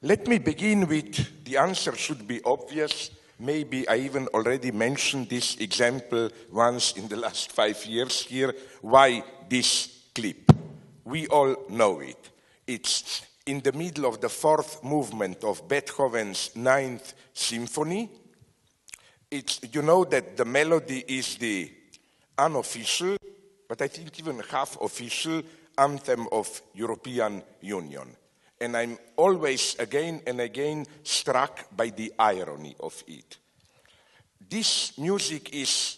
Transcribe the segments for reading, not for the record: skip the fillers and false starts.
Let me begin with the answer should be obvious. Maybe I even already mentioned this example once in the last 5 years here. Why this clip? We all know it. It's in the middle of the fourth movement of Beethoven's Ninth Symphony. You know that the melody is the unofficial, but I think even half official anthem of European Union. And I'm always again and again struck by the irony of it. This music is,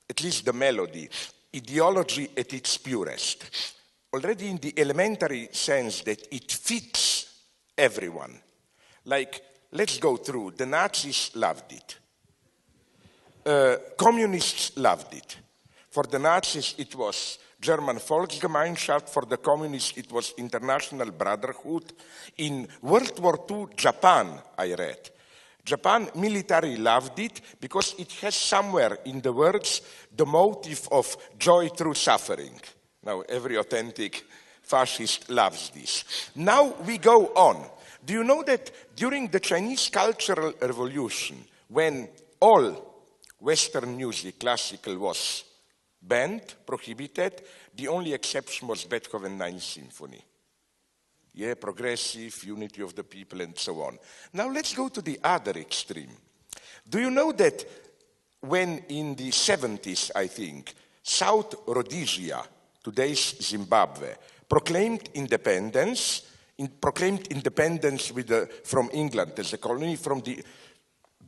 at least the melody, ideology at its purest. Already in the elementary sense that it fits everyone. Like, let's go through. The Nazis loved it. Communists loved it. For the Nazis, it was German Volksgemeinschaft. For the communists, it was International Brotherhood. In World War II, Japan, I read. Japan military loved it because it has somewhere in the words the motive of joy through suffering. Now, every authentic fascist loves this. Now we go on. Do you know that during the Chinese Cultural Revolution, when all Western music, classical, was banned, prohibited, the only exception was Beethoven's Ninth Symphony. Yeah, progressive, unity of the people, and so on. Now let's go to the other extreme. Do you know that when in the 70s, I think, South Rhodesia, today's Zimbabwe, proclaimed independence from England as a colony,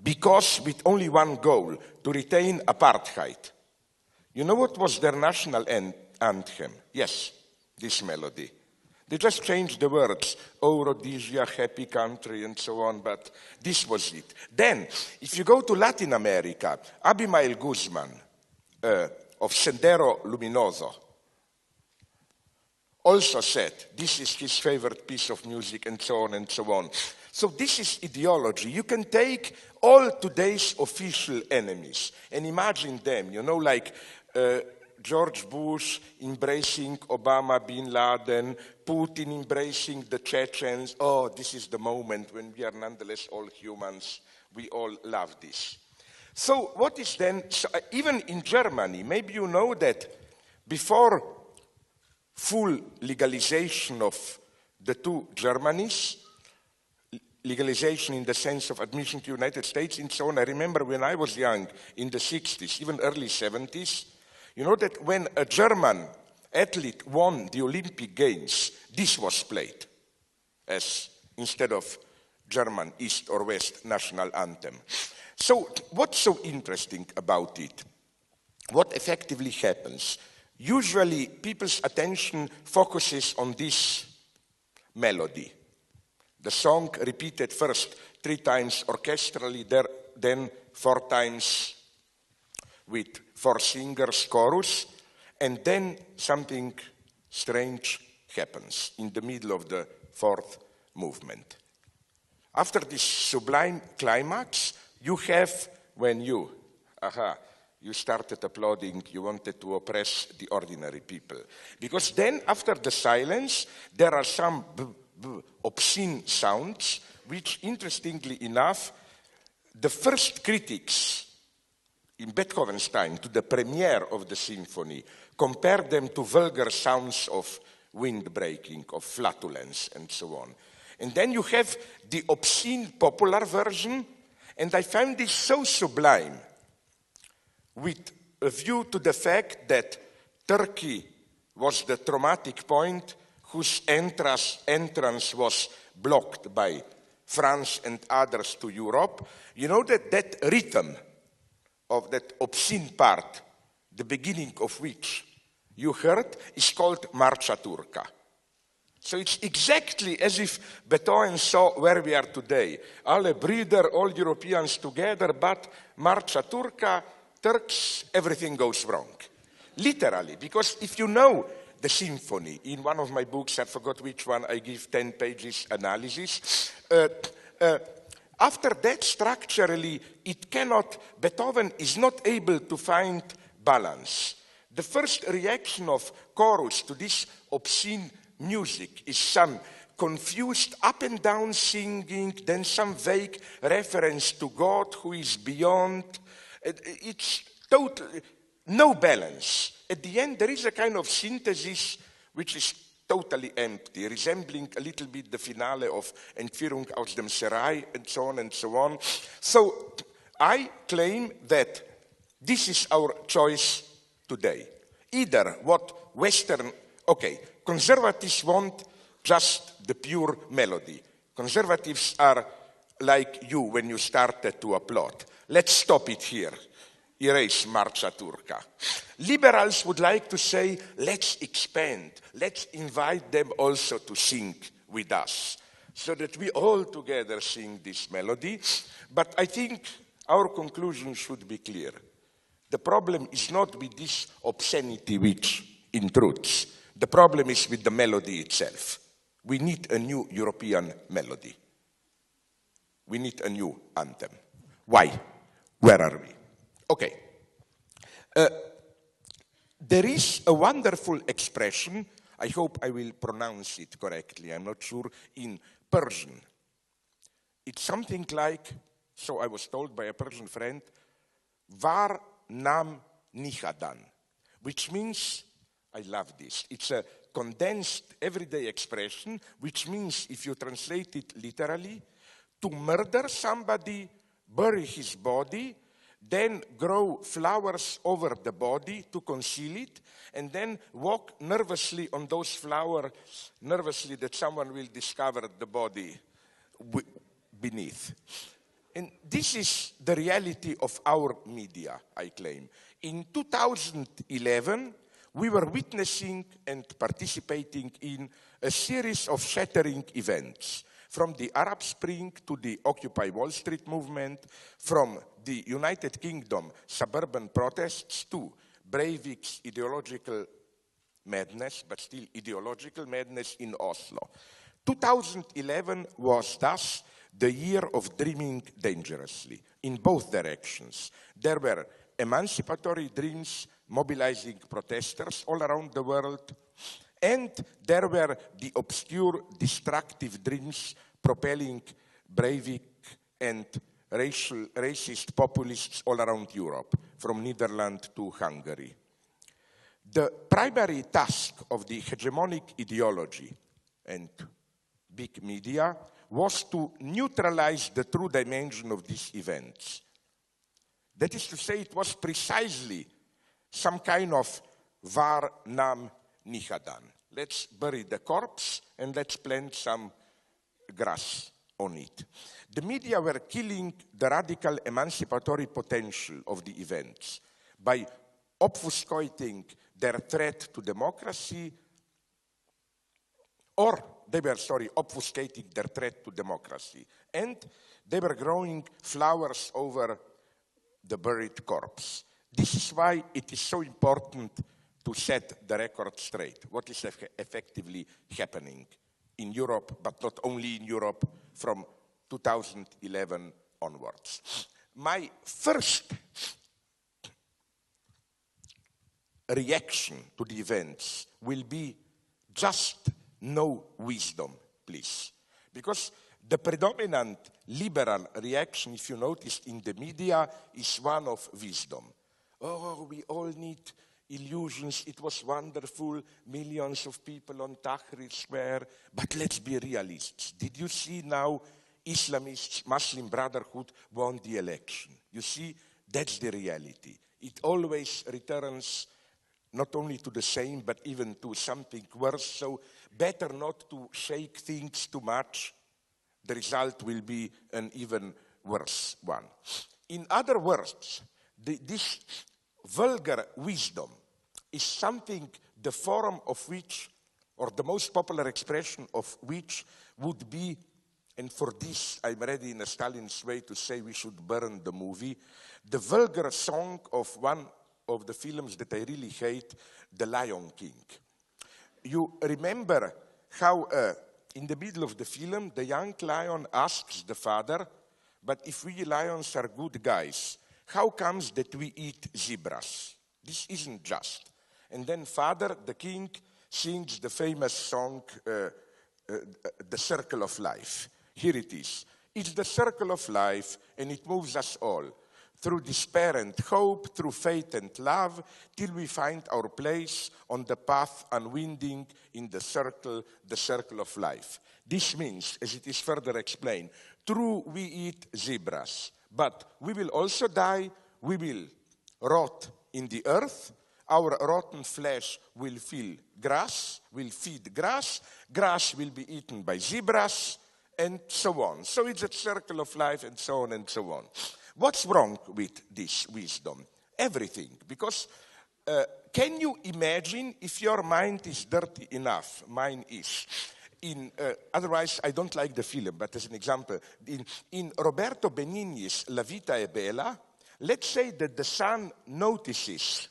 because with only one goal, to retain apartheid. You know what was their national anthem? Yes, this melody. They just changed the words, oh, Rhodesia, happy country, and so on, but this was it. Then, if you go to Latin America, Abimael Guzman of Sendero Luminoso also said this is his favorite piece of music, and so on and so on. So this is ideology. You can take all today's official enemies and imagine them, you know, like George Bush embracing Obama, Bin Laden, Putin embracing the Chechens. Oh, this is the moment when we are nonetheless all humans. We all love this. So what is then, even in Germany, maybe you know that before full legalization of the two Germanys, legalization in the sense of admission to the United States and so on, I remember when I was young, in the 60s, even early 70s, you know that when a German athlete won the Olympic Games, this was played as instead of German East or West national anthem. So what's so interesting about it? What effectively happens? Usually people's attention focuses on this melody. The song repeated first 3 times orchestrally, then 4 times with 4 singers, chorus, and then something strange happens in the middle of the 4th movement. After this sublime climax, you have, when you started applauding, you wanted to oppress the ordinary people. Because then, after the silence, there are some obscene sounds, which, interestingly enough, the first critics in Beethoven's time to the premiere of the symphony compared them to vulgar sounds of wind breaking, of flatulence, and so on. And then you have the obscene popular version, and I found this so sublime, with a view to the fact that Turkey was the traumatic point whose entrance was blocked by France and others to Europe. You know that rhythm of that obscene part, the beginning of which you heard, is called Marcia Turca. So it's exactly as if Beethoven saw where we are today. Alle Brüder, all Europeans together, but Marcia Turca, Turks, everything goes wrong. Literally, because if you know the symphony, in one of my books, I forgot which one, I give 10 pages analysis. After that, structurally, Beethoven is not able to find balance. The first reaction of chorus to this obscene music is some confused up and down singing, then some vague reference to God who is beyond. It's totally no balance. At the end, there is a kind of synthesis which is totally empty, resembling a little bit the finale of Entführung aus dem Serai, and so on and so on. So I claim that this is our choice today. Either what Western, okay, conservatives want just the pure melody. Conservatives are like you when you started to applaud. Let's stop it here. Erase Marcia Turca. Liberals would like to say, let's expand. Let's invite them also to sing with us, so that we all together sing this melody. But I think our conclusion should be clear. The problem is not with this obscenity which intrudes. The problem is with the melody itself. We need a new European melody. We need a new anthem. Why? Where are we? Okay. There is a wonderful expression, I hope I will pronounce it correctly, I'm not sure, in Persian. It's something like, so I was told by a Persian friend, var nam nihadan, which means, I love this, it's a condensed everyday expression, which means, if you translate it literally, to murder somebody, bury his body, then grow flowers over the body to conceal it, and then walk nervously on those flowers, nervously that someone will discover the body beneath. And this is the reality of our media, I claim. In 2011, we were witnessing and participating in a series of shattering events. From the Arab Spring to the Occupy Wall Street movement, from the United Kingdom suburban protests to Breivik's ideological madness, but still ideological madness in Oslo. 2011 was thus the year of dreaming dangerously, in both directions. There were emancipatory dreams mobilizing protesters all around the world, and there were the obscure, destructive dreams propelling Breivik and racist populists all around Europe, from Netherlands to Hungary. The primary task of the hegemonic ideology and big media was to neutralize the true dimension of these events. That is to say, it was precisely some kind of var nam nihadan. Let's bury the corpse and let's plant some grass on it. The media were killing the radical emancipatory potential of the events by obfuscating their threat to democracy, or they were, obfuscating their threat to democracy, and they were growing flowers over the buried corpse. This is why it is so important to set the record straight, what is effectively happening in Europe, but not only in Europe, from 2011 onwards. My first reaction to the events will be just no wisdom, please. Because the predominant liberal reaction, if you notice in the media, is one of wisdom. Oh, we all need illusions, it was wonderful, millions of people on Tahrir Square, but let's be realists. Did you see now Islamists, Muslim Brotherhood won the election? You see, that's the reality. It always returns not only to the same, but even to something worse, so better not to shake things too much. The result will be an even worse one. In other words, this vulgar wisdom is something, the form of which, or the most popular expression of which, would be, and for this I'm ready in a Stalin's way to say we should burn the movie, the vulgar song of one of the films that I really hate, The Lion King. You remember how in the middle of the film, the young lion asks the father, but if we lions are good guys, how comes that we eat zebras? This isn't just. And then father, the king, sings the famous song, the circle of life. Here it is. It's the circle of life, and it moves us all through despair and hope, through faith and love, till we find our place on the path unwinding in the circle of life. This means, as it is further explained, true, we eat zebras, but we will also die, we will rot in the earth, our rotten flesh will feed grass, grass will be eaten by zebras, and so on. So it's a circle of life, and so on and so on. What's wrong with this wisdom? Everything. Because can you imagine if your mind is dirty enough? Mine is. Otherwise, I don't like the film, but as an example, in Roberto Benigni's La Vita è Bella, let's say that the son notices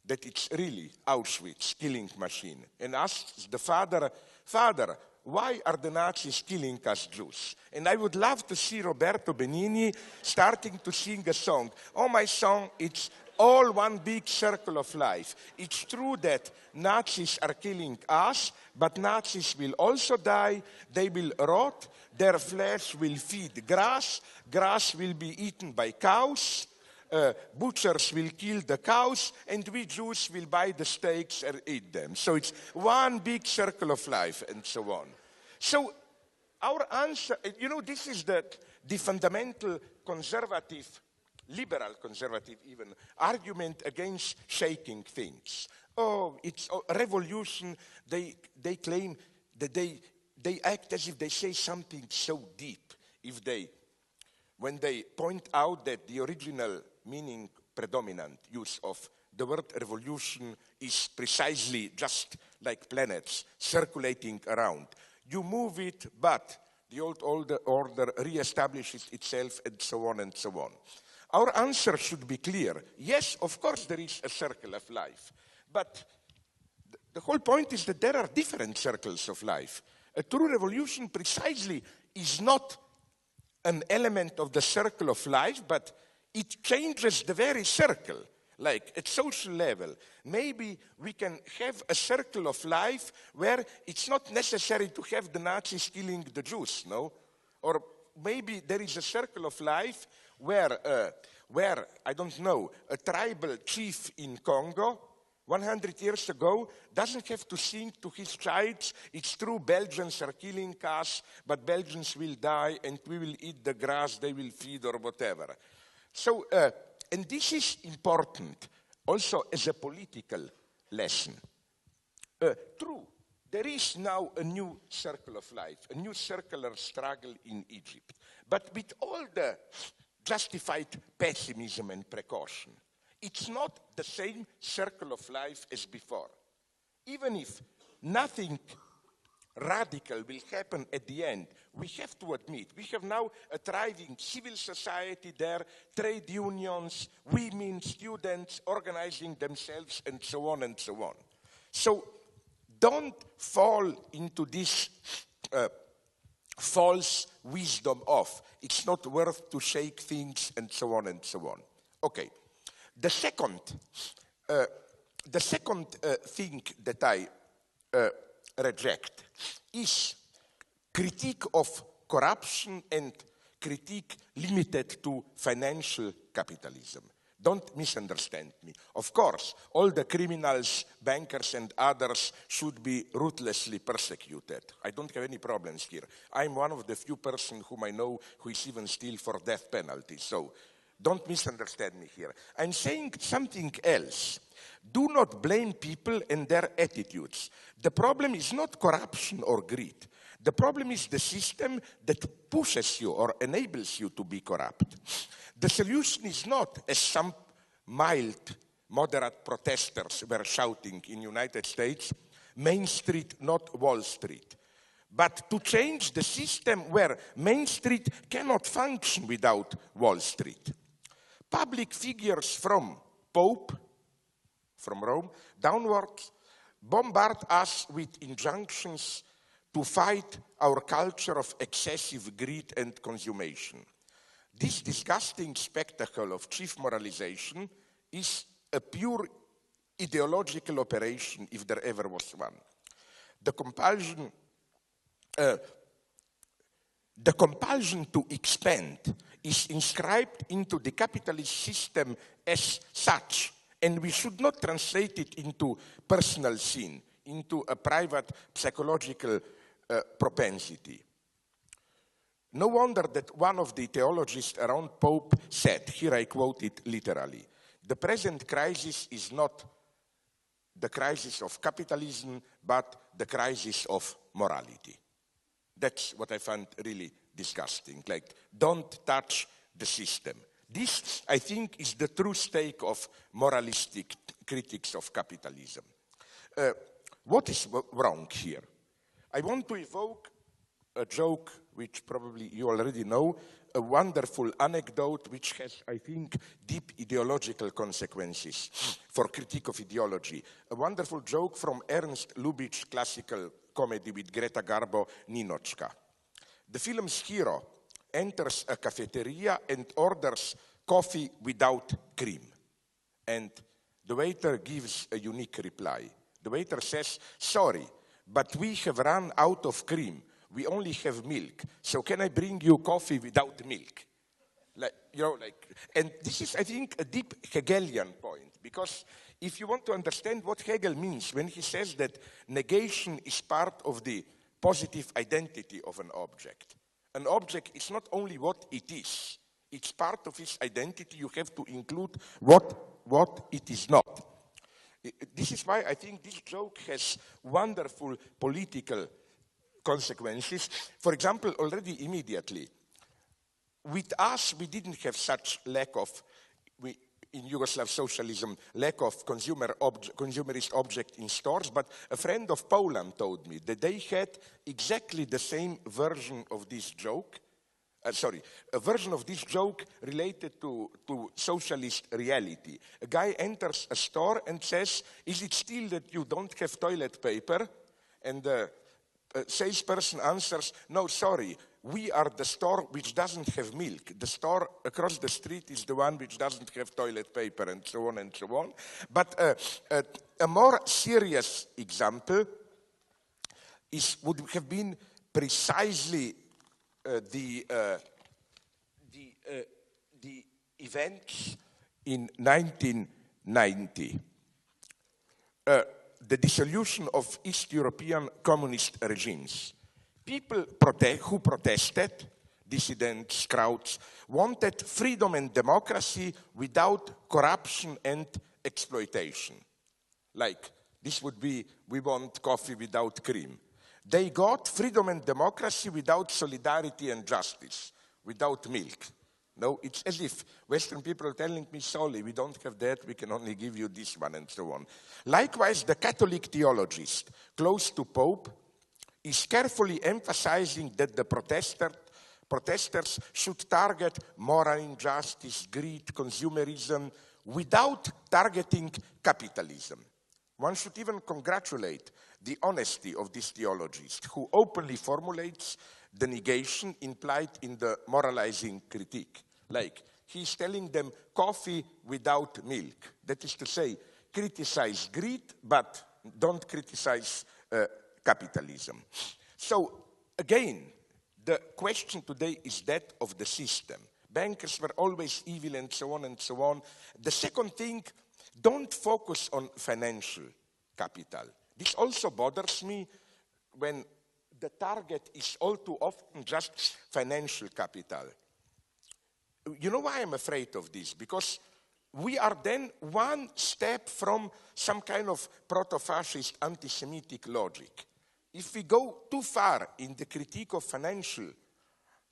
that it's really Auschwitz, killing machine, and asks the father, "Father, why are the Nazis killing us Jews?" And I would love to see Roberto Benigni starting to sing a song. Oh, my song, it's all one big circle of life. It's true that Nazis are killing us, but Nazis will also die, they will rot, their flesh will feed grass, grass will be eaten by cows, butchers will kill the cows, and we Jews will buy the steaks and eat them. So it's one big circle of life, and so on. So our answer, this is the fundamental conservative, liberal conservative even, argument against shaking things. Oh, it's a revolution. They claim that they act as if they say something so deep. When they point out that the original meaning, predominant use of the word revolution is precisely just like planets circulating around. You move it, but the old order reestablishes itself, and so on and so on. Our answer should be clear. Yes, of course there is a circle of life, but the whole point is that there are different circles of life. A true revolution precisely is not an element of the circle of life, but it changes the very circle, like at social level. Maybe we can have a circle of life where it's not necessary to have the Nazis killing the Jews, no? Or maybe there is a circle of life where I don't know, a tribal chief in Congo 100 years ago doesn't have to sing to his child, "It's true, Belgians are killing us, but Belgians will die and we will eat the grass they will feed," or whatever. So, and this is important also as a political lesson. True, there is now a new circle of life, a new circular struggle in Egypt. But with all the justified pessimism and precaution, it's not the same circle of life as before. Even if nothing radical will happen at the end, we have to admit, we have now a thriving civil society there, trade unions, women, students organizing themselves, and so on and so on. So don't fall into this false wisdom of it's not worth to shake things, and so on and so on. Okay. The second thing that I reject is critique of corruption and critique limited to financial capitalism. Don't misunderstand me. Of course, all the criminals, bankers, and others should be ruthlessly persecuted. I don't have any problems here. I'm one of the few persons whom I know who is even still for death penalty. So don't misunderstand me here. I'm saying something else. Do not blame people and their attitudes. The problem is not corruption or greed. The problem is the system that pushes you or enables you to be corrupt. The solution is not, as some mild, moderate protesters were shouting in the United States, Main Street, not Wall Street. But to change the system where Main Street cannot function without Wall Street. Public figures from Pope, from Rome, downwards, bombard us with injunctions to fight our culture of excessive greed and consummation. This disgusting spectacle of chief moralization is a pure ideological operation, if there ever was one. The compulsion the compulsion to expand is inscribed into the capitalist system as such, and we should not translate it into personal sin, into a private psychological propensity. No wonder that one of the theologians around Pope said, here I quote it literally, the present crisis is not the crisis of capitalism, but the crisis of morality. That's what I find really disgusting. Like, don't touch the system. This, I think, is the true stake of moralistic critics of capitalism. What is wrong here? I want to evoke a joke which probably you already know, a wonderful anecdote which has, I think, deep ideological consequences for critique of ideology. A wonderful joke from Ernst Lubitsch's classical comedy with Greta Garbo, Ninochka. The film's hero enters a cafeteria and orders coffee without cream. And the waiter gives a unique reply. The waiter says, sorry, but we have run out of cream. We only have milk. So can I bring you coffee without milk? And this is, I think, a deep Hegelian point, because if you want to understand what Hegel means when he says that negation is part of the positive identity of an object is not only what it is, it's part of its identity. You have to include what it is not. This is why I think this joke has wonderful political consequences. For example, already immediately, with us, we didn't have such lack of, in Yugoslav socialism, lack of consumerist object in stores, but a friend of Poland told me that they had exactly the same version of this joke, a version of this joke related to socialist reality. A guy enters a store and says, is it still that you don't have toilet paper? And the salesperson answers, no, sorry, we are the store which doesn't have milk. The store across the street is the one which doesn't have toilet paper, and so on and so on. But a more serious example would have been precisely the events in 1990. The dissolution of East European communist regimes. People who protested, dissidents, crowds, wanted freedom and democracy without corruption and exploitation. Like, this would be, we want coffee without cream. They got freedom and democracy without solidarity and justice, without milk. No, it's as if Western people are telling me, sorry, we don't have that, we can only give you this one, and so on. Likewise, the Catholic theologist, close to Pope, is carefully emphasizing that the protesters should target moral injustice, greed, consumerism, without targeting capitalism. One should even congratulate the honesty of this theologist, who openly formulates the negation implied in the moralizing critique. Like, he's telling them coffee without milk. That is to say, criticize greed, but don't criticize capitalism. So, again, the question today is that of the system. Bankers were always evil, and so on and so on. The second thing, don't focus on financial capital. This also bothers me when the target is all too often just financial capital. You know why I'm afraid of this? Because we are then one step from some kind of proto-fascist anti-Semitic logic. If we go too far in the critique of financial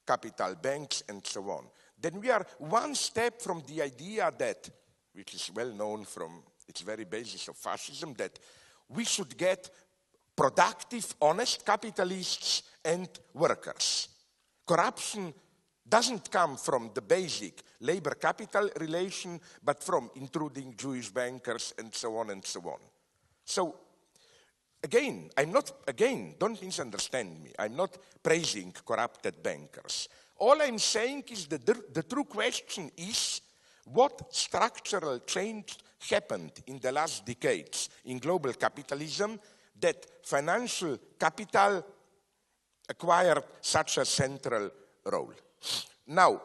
capital, banks, and so on, then we are one step from the idea that, which is well known from its very basis of fascism, that we should get productive, honest capitalists and workers. Corruption doesn't come from the basic labor-capital relation, but from intruding Jewish bankers and so on and so on. So, again, don't misunderstand me. I'm not praising corrupted bankers. All I'm saying is that the true question is, what structural change happened in the last decades in global capitalism that financial capital acquired such a central role. Now,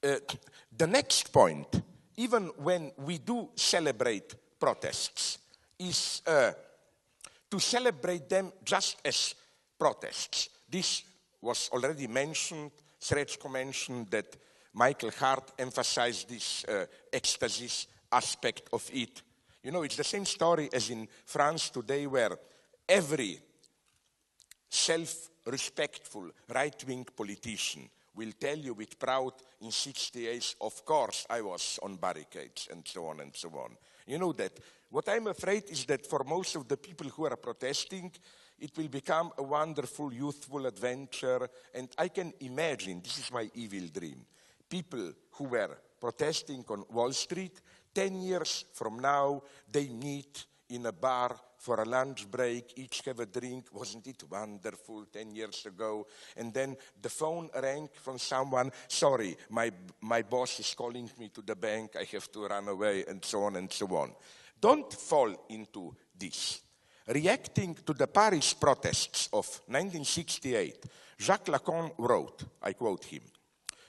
the next point, even when we do celebrate protests, is to celebrate them just as protests. This was already mentioned. Srečko mentioned that Michael Hart emphasized this ecstasy aspect of it. You know, it's the same story as in France today, where every self-respectful right-wing politician will tell you with proud in 60 days, of course I was on barricades, and so on and so on. You know that. What I'm afraid is that for most of the people who are protesting, it will become a wonderful, youthful adventure, and I can imagine, this is my evil dream, people who were protesting on Wall Street, 10 years from now, they meet in a bar for a lunch break, each have a drink. Wasn't it wonderful 10 years ago? And then the phone rang from someone, sorry, my boss is calling me to the bank, I have to run away, and so on and so on. Don't fall into this. Reacting to the Paris protests of 1968, Jacques Lacan wrote, I quote him,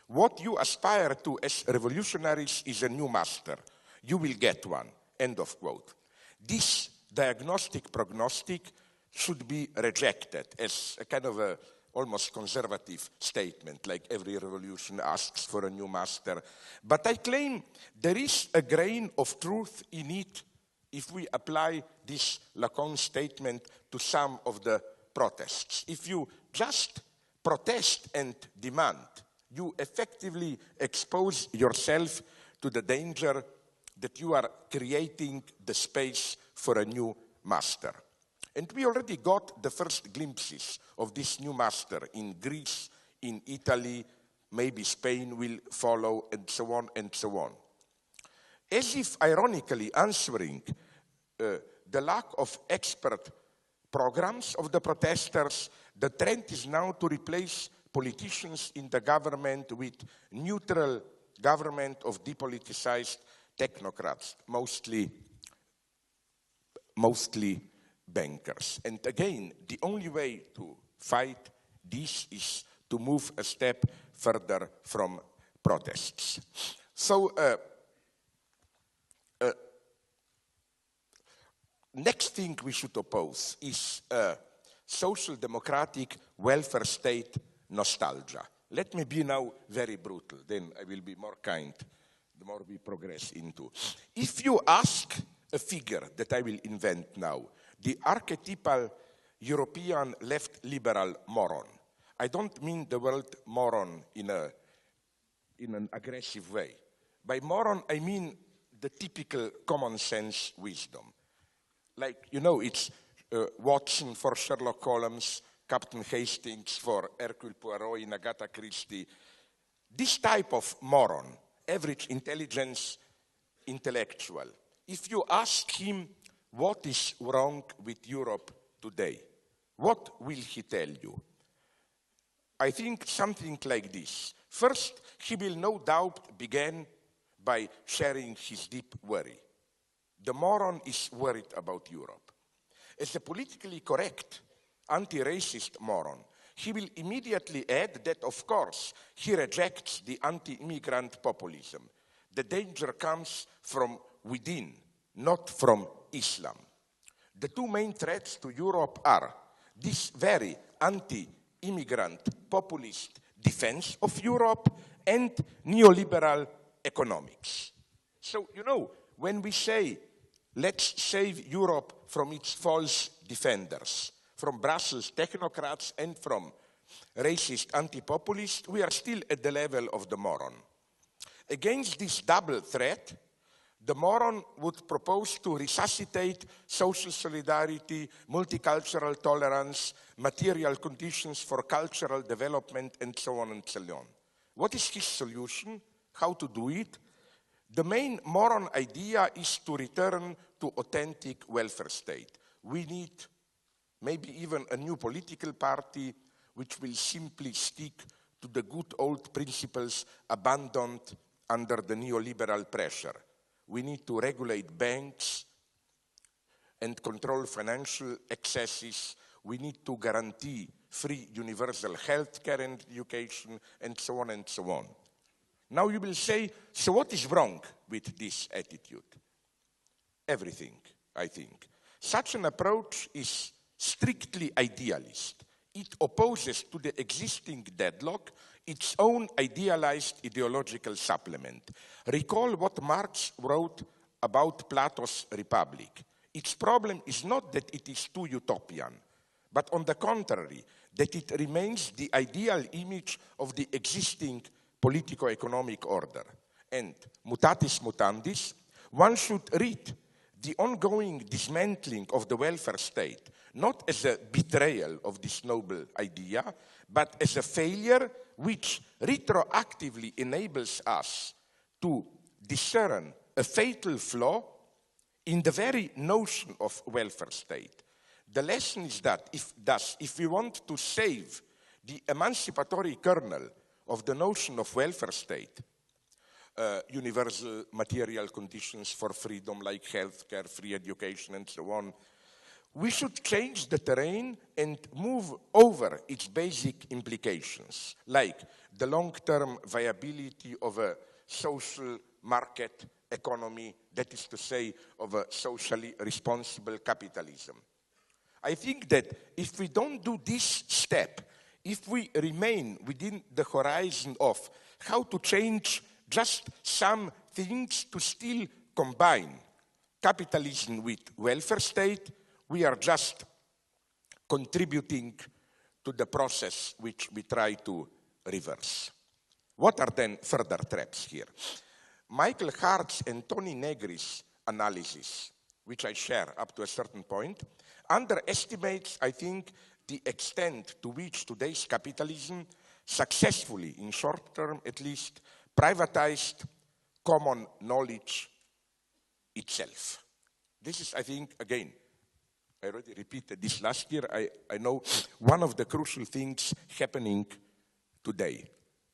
"What you aspire to as revolutionaries is a new master. You will get one." End of quote. This diagnostic prognostic should be rejected as a kind of a almost conservative statement, like every revolution asks for a new master. But I claim there is a grain of truth in it if we apply this Lacan statement to some of the protests. If you just protest and demand, you effectively expose yourself to the danger that you are creating the space for a new master. And we already got the first glimpses of this new master in Greece, in Italy, maybe Spain will follow, and so on and so on. As if ironically answering the lack of expert programs of the protesters, the trend is now to replace politicians in the government with neutral government of depoliticized technocrats, mostly bankers. And again, the only way to fight this is to move a step further from protests. So, next thing we should oppose is social democratic welfare state nostalgia. Let me be now very brutal, then I will be more kind the more we progress into. If you ask a figure that I will invent now, the archetypal European left liberal moron, I don't mean the word moron in an aggressive way. By moron, I mean the typical common sense wisdom. Like, you know, it's Watson for Sherlock Holmes, Captain Hastings for Hercule Poirot in Agatha Christie. This type of moron, average intelligence intellectual, if you ask him what is wrong with Europe today, what will he tell you? I think something like this. First, he will no doubt begin by sharing his deep worry. The moron is worried about Europe. As a politically correct, anti-racist moron, he will immediately add that, of course, he rejects the anti-immigrant populism. The danger comes from within, not from Islam. The two main threats to Europe are this very anti-immigrant populist defense of Europe and neoliberal economics. So, you know, when we say, let's save Europe from its false defenders, from Brussels technocrats and from racist anti-populists, we are still at the level of the moron. Against this double threat, the moron would propose to resuscitate social solidarity, multicultural tolerance, material conditions for cultural development, and so on and so on. What is his solution? How to do it? The main moron idea is to return to authentic welfare state. We need maybe even a new political party which will simply stick to the good old principles abandoned under the neoliberal pressure. We need to regulate banks and control financial excesses. we need to guarantee free universal health care and education, and so on and so on. Now you will say, so what is wrong with this attitude? Everything, I think. Such an approach is strictly idealist. It opposes to the existing deadlock its own idealized ideological supplement. Recall what Marx wrote about Plato's Republic. Its problem is not that it is too utopian, but on the contrary, that it remains the ideal image of the existing politico-economic order. And mutatis mutandis, one should read the ongoing dismantling of the welfare state not as a betrayal of this noble idea, but as a failure which retroactively enables us to discern a fatal flaw in the very notion of welfare state. The lesson is that if we want to save the emancipatory kernel of the notion of welfare state, universal material conditions for freedom like healthcare, free education, and so on, we should change the terrain and move over its basic implications, like the long-term viability of a social market economy, that is to say, of a socially responsible capitalism. I think that if we don't do this step, if we remain within the horizon of how to change just some things to still combine capitalism with welfare state, we are just contributing to the process which we try to reverse. What are then further traps here? Michael Hart's and Tony Negri's analysis, which I share up to a certain point, underestimates, I think, the extent to which today's capitalism successfully, in short term at least, privatized common knowledge itself. This is, I think, again, I already repeated this last year, I know one of the crucial things happening today.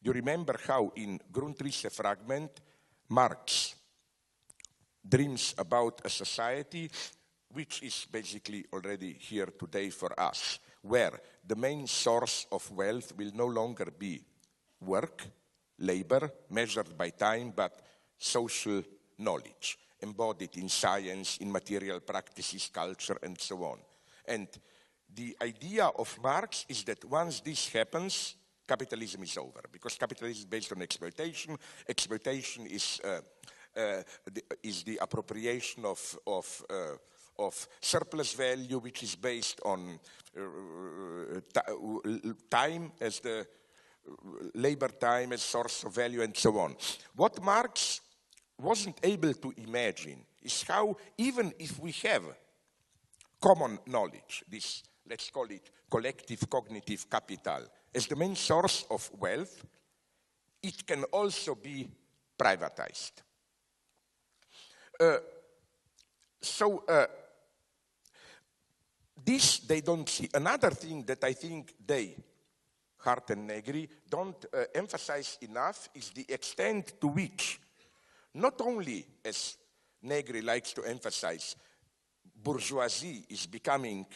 You remember how in Grundrisse Fragment, Marx dreams about a society which is basically already here today for us, where the main source of wealth will no longer be work, labor, measured by time, but social knowledge, embodied in science, in material practices, culture, and so on. And the idea of Marx is that once this happens, capitalism is over, because capitalism is based on exploitation. Exploitation is the appropriation of surplus value, which is based on time as the labor time as source of value, and so on. What Marx wasn't able to imagine is how, even if we have common knowledge, this, let's call it collective cognitive capital, as the main source of wealth, it can also be privatized. This they don't see. Another thing that I think they, Hart and Negri, don't emphasize enough is the extent to which, not only, as Negri likes to emphasize, bourgeoisie is becoming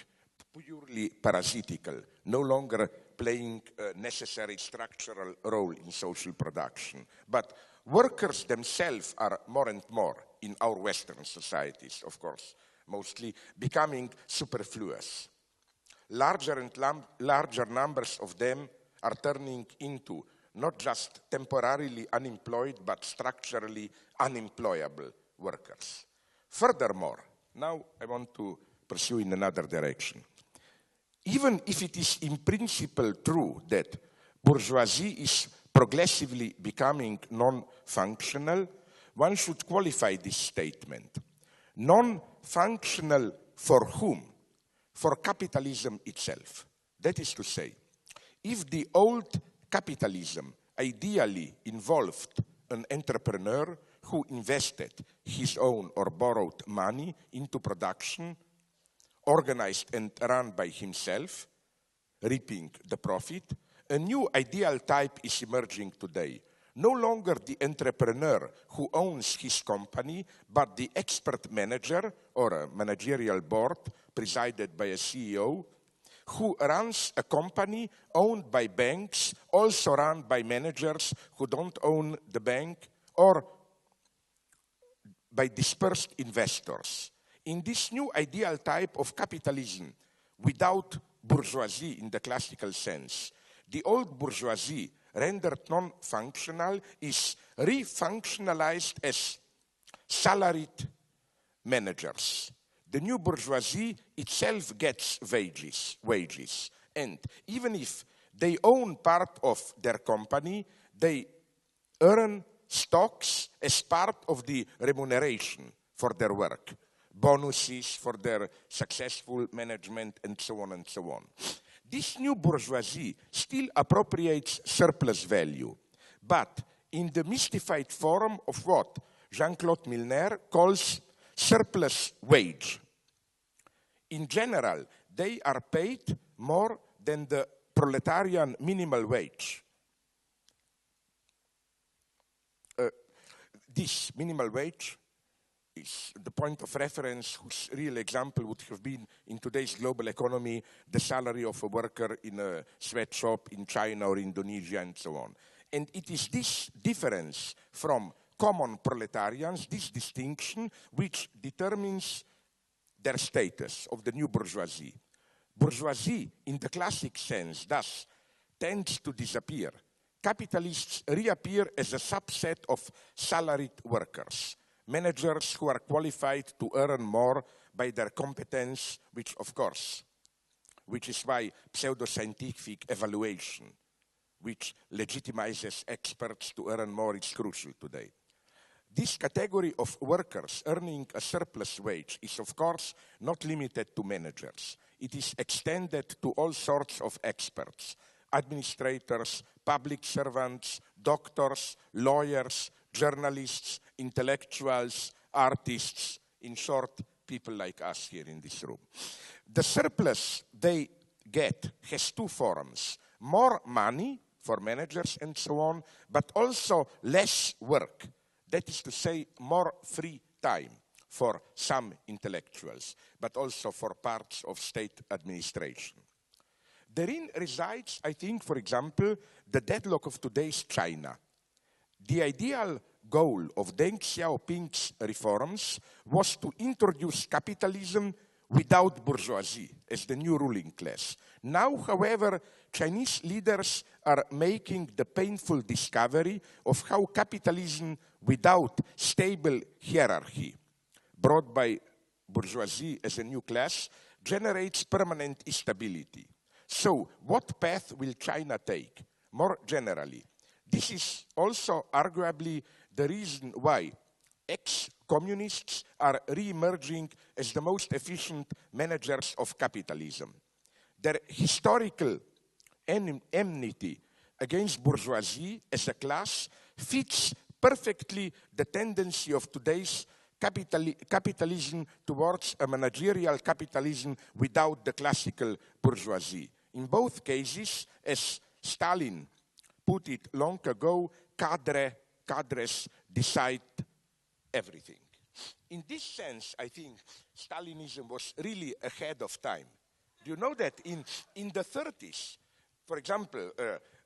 purely parasitical, no longer playing a necessary structural role in social production, but workers themselves are more and more, in our Western societies, of course, mostly, becoming superfluous. Larger and larger numbers of them are turning into not just temporarily unemployed, but structurally unemployable workers. Furthermore, now I want to pursue in another direction. Even if it is in principle true that bourgeoisie is progressively becoming non-functional, one should qualify this statement. Non-functional for whom? For capitalism itself. That is to say, if the old capitalism ideally involved an entrepreneur who invested his own or borrowed money into production, organized and run by himself, reaping the profit, a new ideal type is emerging today. No longer the entrepreneur who owns his company, but the expert manager or a managerial board presided by a CEO who runs a company owned by banks, also run by managers who don't own the bank, or by dispersed investors. In this new ideal type of capitalism, without bourgeoisie in the classical sense, the old bourgeoisie, rendered non-functional, is re-functionalized as salaried managers. The new bourgeoisie itself gets wages. And even if they own part of their company, they earn stocks as part of the remuneration for their work, bonuses for their successful management, and so on and so on. This new bourgeoisie still appropriates surplus value, but in the mystified form of what Jean-Claude Milner calls surplus wage. In general, they are paid more than the proletarian minimal wage. This minimal wage is the point of reference whose real example would have been in today's global economy, the salary of a worker in a sweatshop in China or Indonesia and so on. And it is this difference from common proletarians, this distinction, which determines their status of the new bourgeoisie. Bourgeoisie, in the classic sense, thus tends to disappear. Capitalists reappear as a subset of salaried workers, managers who are qualified to earn more by their competence, which is why pseudoscientific evaluation, which legitimizes experts to earn more, is crucial today. This category of workers earning a surplus wage is, of course, not limited to managers. It is extended to all sorts of experts, administrators, public servants, doctors, lawyers, journalists, intellectuals, artists, in short, people like us here in this room. The surplus they get has two forms: more money for managers and so on, but also less work. That is to say, more free time for some intellectuals, but also for parts of state administration. Therein resides, I think, for example, the deadlock of today's China. The ideal goal of Deng Xiaoping's reforms was to introduce capitalism without bourgeoisie as the new ruling class. Now, however, Chinese leaders are making the painful discovery of how capitalism without stable hierarchy, brought by bourgeoisie as a new class, generates permanent instability. So, what path will China take? More generally, this is also arguably the reason why ex-communists are re-emerging as the most efficient managers of capitalism. Their historical enmity against bourgeoisie as a class fits perfectly the tendency of today's capitalism towards a managerial capitalism without the classical bourgeoisie. In both cases, as Stalin put it long ago, cadres decide everything. In this sense, I think Stalinism was really ahead of time. Do you know that in the 30s, for example,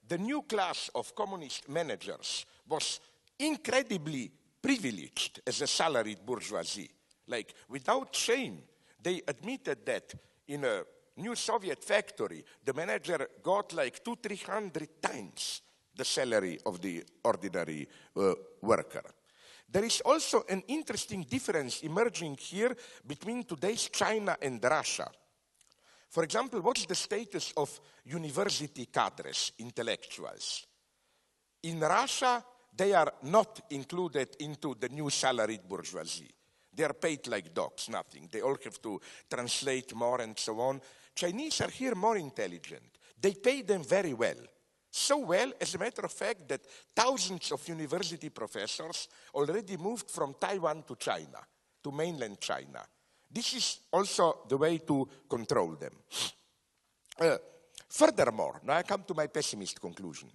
the new class of communist managers was incredibly privileged as a salaried bourgeoisie. Like, without shame, they admitted that in a new Soviet factory, the manager got like 200-300 times the salary of the ordinary worker. There is also an interesting difference emerging here between today's China and Russia. For example, what's the status of university cadres, intellectuals? In Russia, they are not included into the new salaried bourgeoisie. They are paid like dogs, nothing. They all have to translate more and so on. Chinese are here more intelligent. They pay them very well. So well, as a matter of fact, that thousands of university professors already moved from Taiwan to China, to mainland China. This is also the way to control them. Furthermore, now I come to my pessimist conclusion.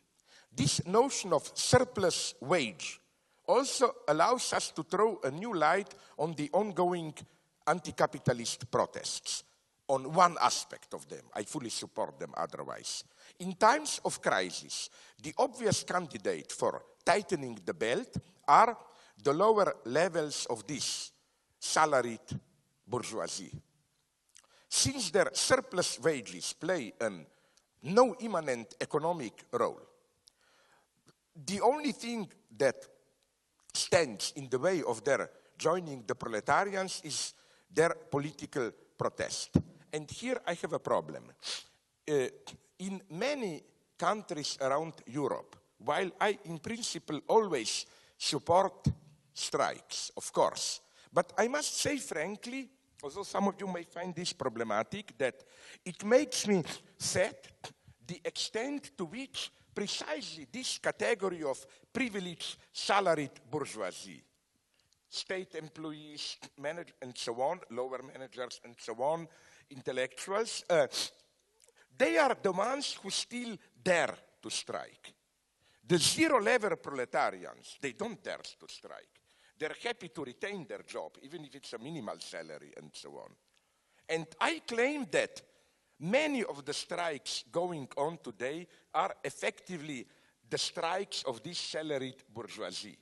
This notion of surplus wage also allows us to throw a new light on the ongoing anti-capitalist protests. on one aspect of them. I fully support them otherwise. In times of crisis, the obvious candidate for tightening the belt are the lower levels of this salaried bourgeoisie. Since their surplus wages play no immanent economic role, the only thing that stands in the way of their joining the proletarians is their political protest. And here I have a problem. In many countries around Europe, while I in principle always support strikes, of course, but I must say frankly, although some of you may find this problematic, that it makes me sad the extent to which precisely this category of privileged salaried bourgeoisie, state employees, and so on, lower managers and so on, intellectuals, they are the ones who still dare to strike. The zero-level proletarians, they don't dare to strike. They're happy to retain their job, even if it's a minimal salary and so on. And I claim that many of the strikes going on today are effectively the strikes of this salaried bourgeoisie.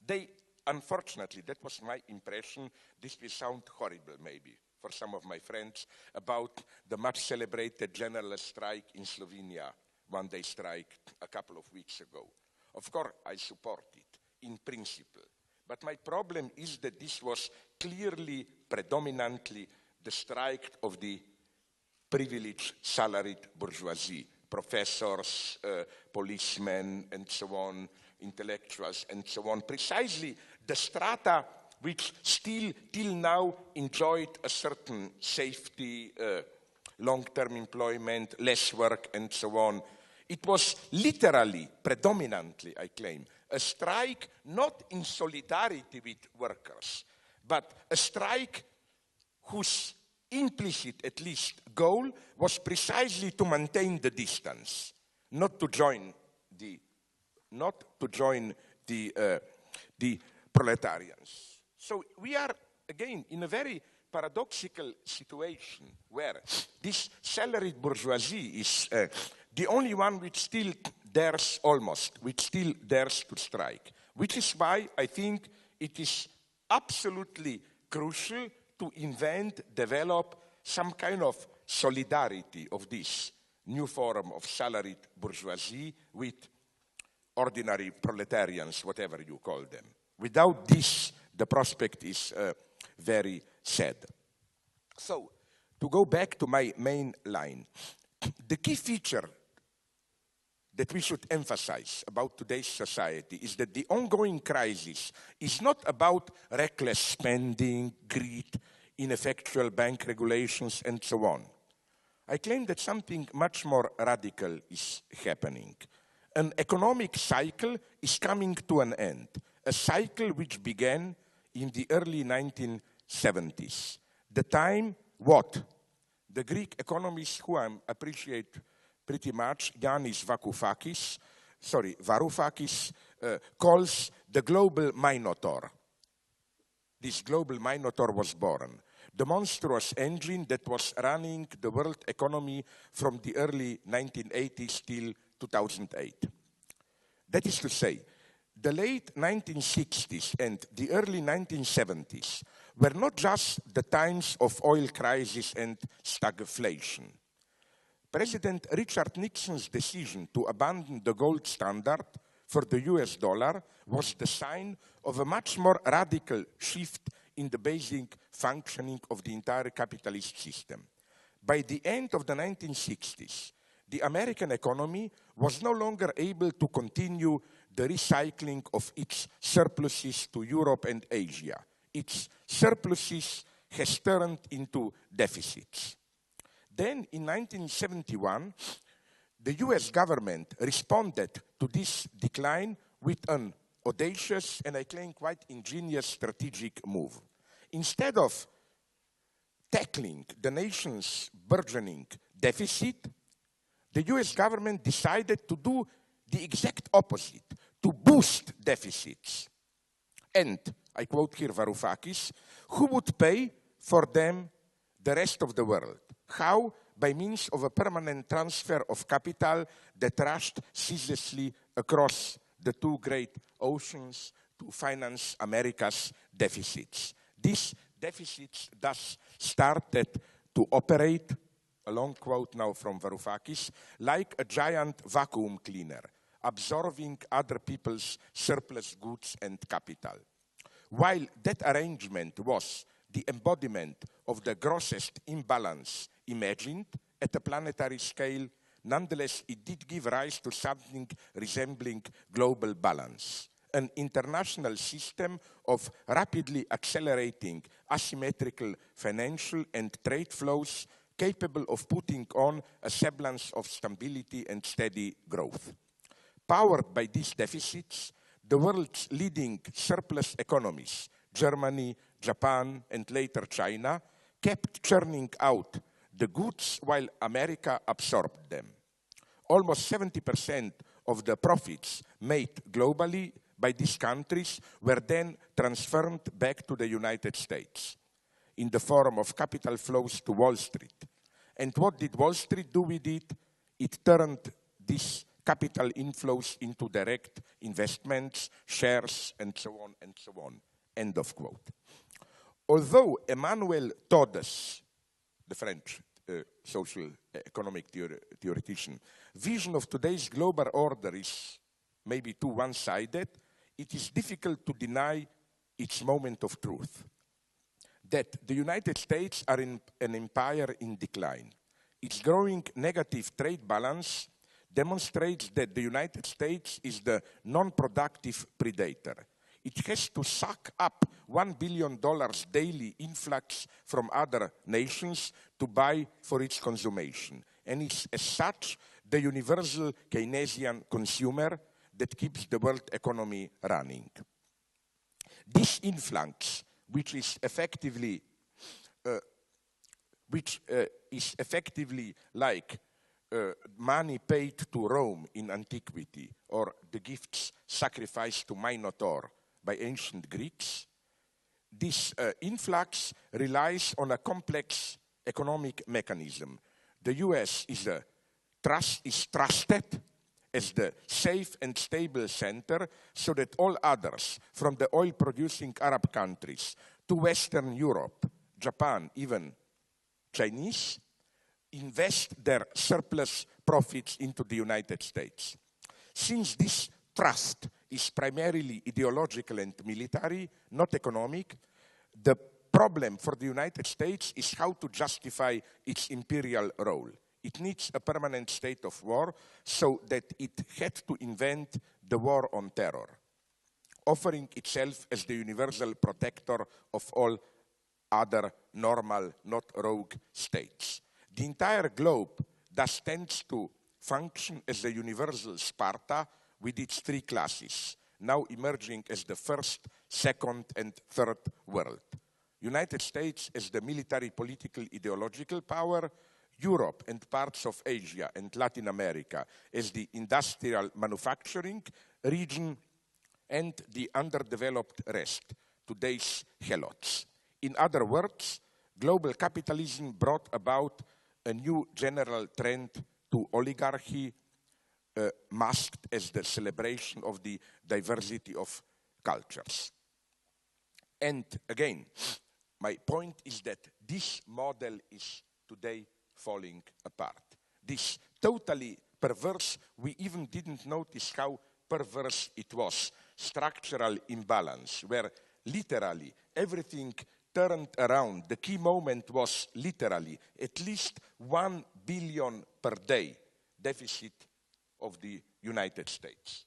They, unfortunately, that was my impression, this will sound horrible maybe for some of my friends, about the much celebrated general strike in Slovenia, one-day strike a couple of weeks ago. Of course, I support it in principle. But my problem is that this was clearly, predominantly, the strike of the privileged salaried bourgeoisie, professors, policemen, and so on, intellectuals, and so on. Precisely the strata which still, till now, enjoyed a certain safety, long-term employment, less work, and so on. It was literally, predominantly, I claim, a strike not in solidarity with workers, but a strike whose implicit, at least, goal was precisely to maintain the distance, not to join the proletarians. So we are, again, in a very paradoxical situation where this salaried bourgeoisie is the only one which still dares to strike, which is why I think it is absolutely crucial to invent, develop some kind of solidarity of this new form of salaried bourgeoisie with ordinary proletarians, whatever you call them. Without this, the prospect is very sad. So, to go back to my main line, the key feature that we should emphasize about today's society is that the ongoing crisis is not about reckless spending, greed, ineffectual bank regulations, and so on. I claim that something much more radical is happening. An economic cycle is coming to an end, a cycle which began in the early 1970s. The time, what? The Greek economist who I appreciate pretty much, Yanis Varoufakis, calls the global minotaur. This global minotaur was born. The monstrous engine that was running the world economy from the early 1980s till 2008. That is to say, the late 1960s and the early 1970s were not just the times of oil crisis and stagflation. President Richard Nixon's decision to abandon the gold standard for the US dollar was the sign of a much more radical shift in the basic functioning of the entire capitalist system. By the end of the 1960s, the American economy was no longer able to continue the recycling of its surpluses to Europe and Asia. Its surpluses has turned into deficits. Then, in 1971, the US government responded to this decline with an audacious and I claim quite ingenious strategic move. Instead of tackling the nation's burgeoning deficit, the US government decided to do the exact opposite, to boost deficits. And, I quote here Varoufakis, who would pay for them? The rest of the world. How? By means of a permanent transfer of capital that rushed ceaselessly across the two great oceans to finance America's deficits. These deficits thus started to operate, a long quote now from Varoufakis, like a giant vacuum cleaner, absorbing other people's surplus goods and capital. While that arrangement was the embodiment of the grossest imbalance imagined at a planetary scale, nonetheless it did give rise to something resembling global balance, an international system of rapidly accelerating asymmetrical financial and trade flows capable of putting on a semblance of stability and steady growth. Powered by these deficits, the world's leading surplus economies, Germany, Japan, and later China, kept churning out the goods while America absorbed them. Almost 70% of the profits made globally by these countries were then transferred back to the United States in the form of capital flows to Wall Street. And what did Wall Street do with it? It turned these capital inflows into direct investments, shares, and so on and so on. End of quote. Although Emmanuel Tode's, the French social economic theoretician, vision of today's global order is maybe too one-sided, it is difficult to deny its moment of truth. That the United States are an empire in decline. Its growing negative trade balance demonstrates that the United States is the non-productive predator. It has to suck up $1 billion daily influx from other nations to buy for its consummation. And it's as such the universal Keynesian consumer that keeps the world economy running. This influx, which is effectively like money paid to Rome in antiquity, or the gifts sacrificed to Minotaur by ancient Greeks, this influx relies on a complex economic mechanism. The US is trusted as the safe and stable center so that all others, from the oil-producing Arab countries to Western Europe, Japan, even Chinese, invest their surplus profits into the United States. Since this trust is primarily ideological and military, not economic, the problem for the United States is how to justify its imperial role. It needs a permanent state of war so that it had to invent the war on terror, offering itself as the universal protector of all other normal, not rogue states. The entire globe thus tends to function as a universal Sparta with its three classes, now emerging as the first, second, and third world. United States as the military, political, ideological power, Europe and parts of Asia and Latin America as the industrial manufacturing region, and the underdeveloped rest, today's helots. In other words, global capitalism brought about a new general trend to oligarchy, masked as the celebration of the diversity of cultures. And again, my point is that this model is today falling apart. This totally perverse, we even didn't notice how perverse it was, structural imbalance, where literally everything turned around. The key moment was literally at least 1 billion per day deficit of the United States.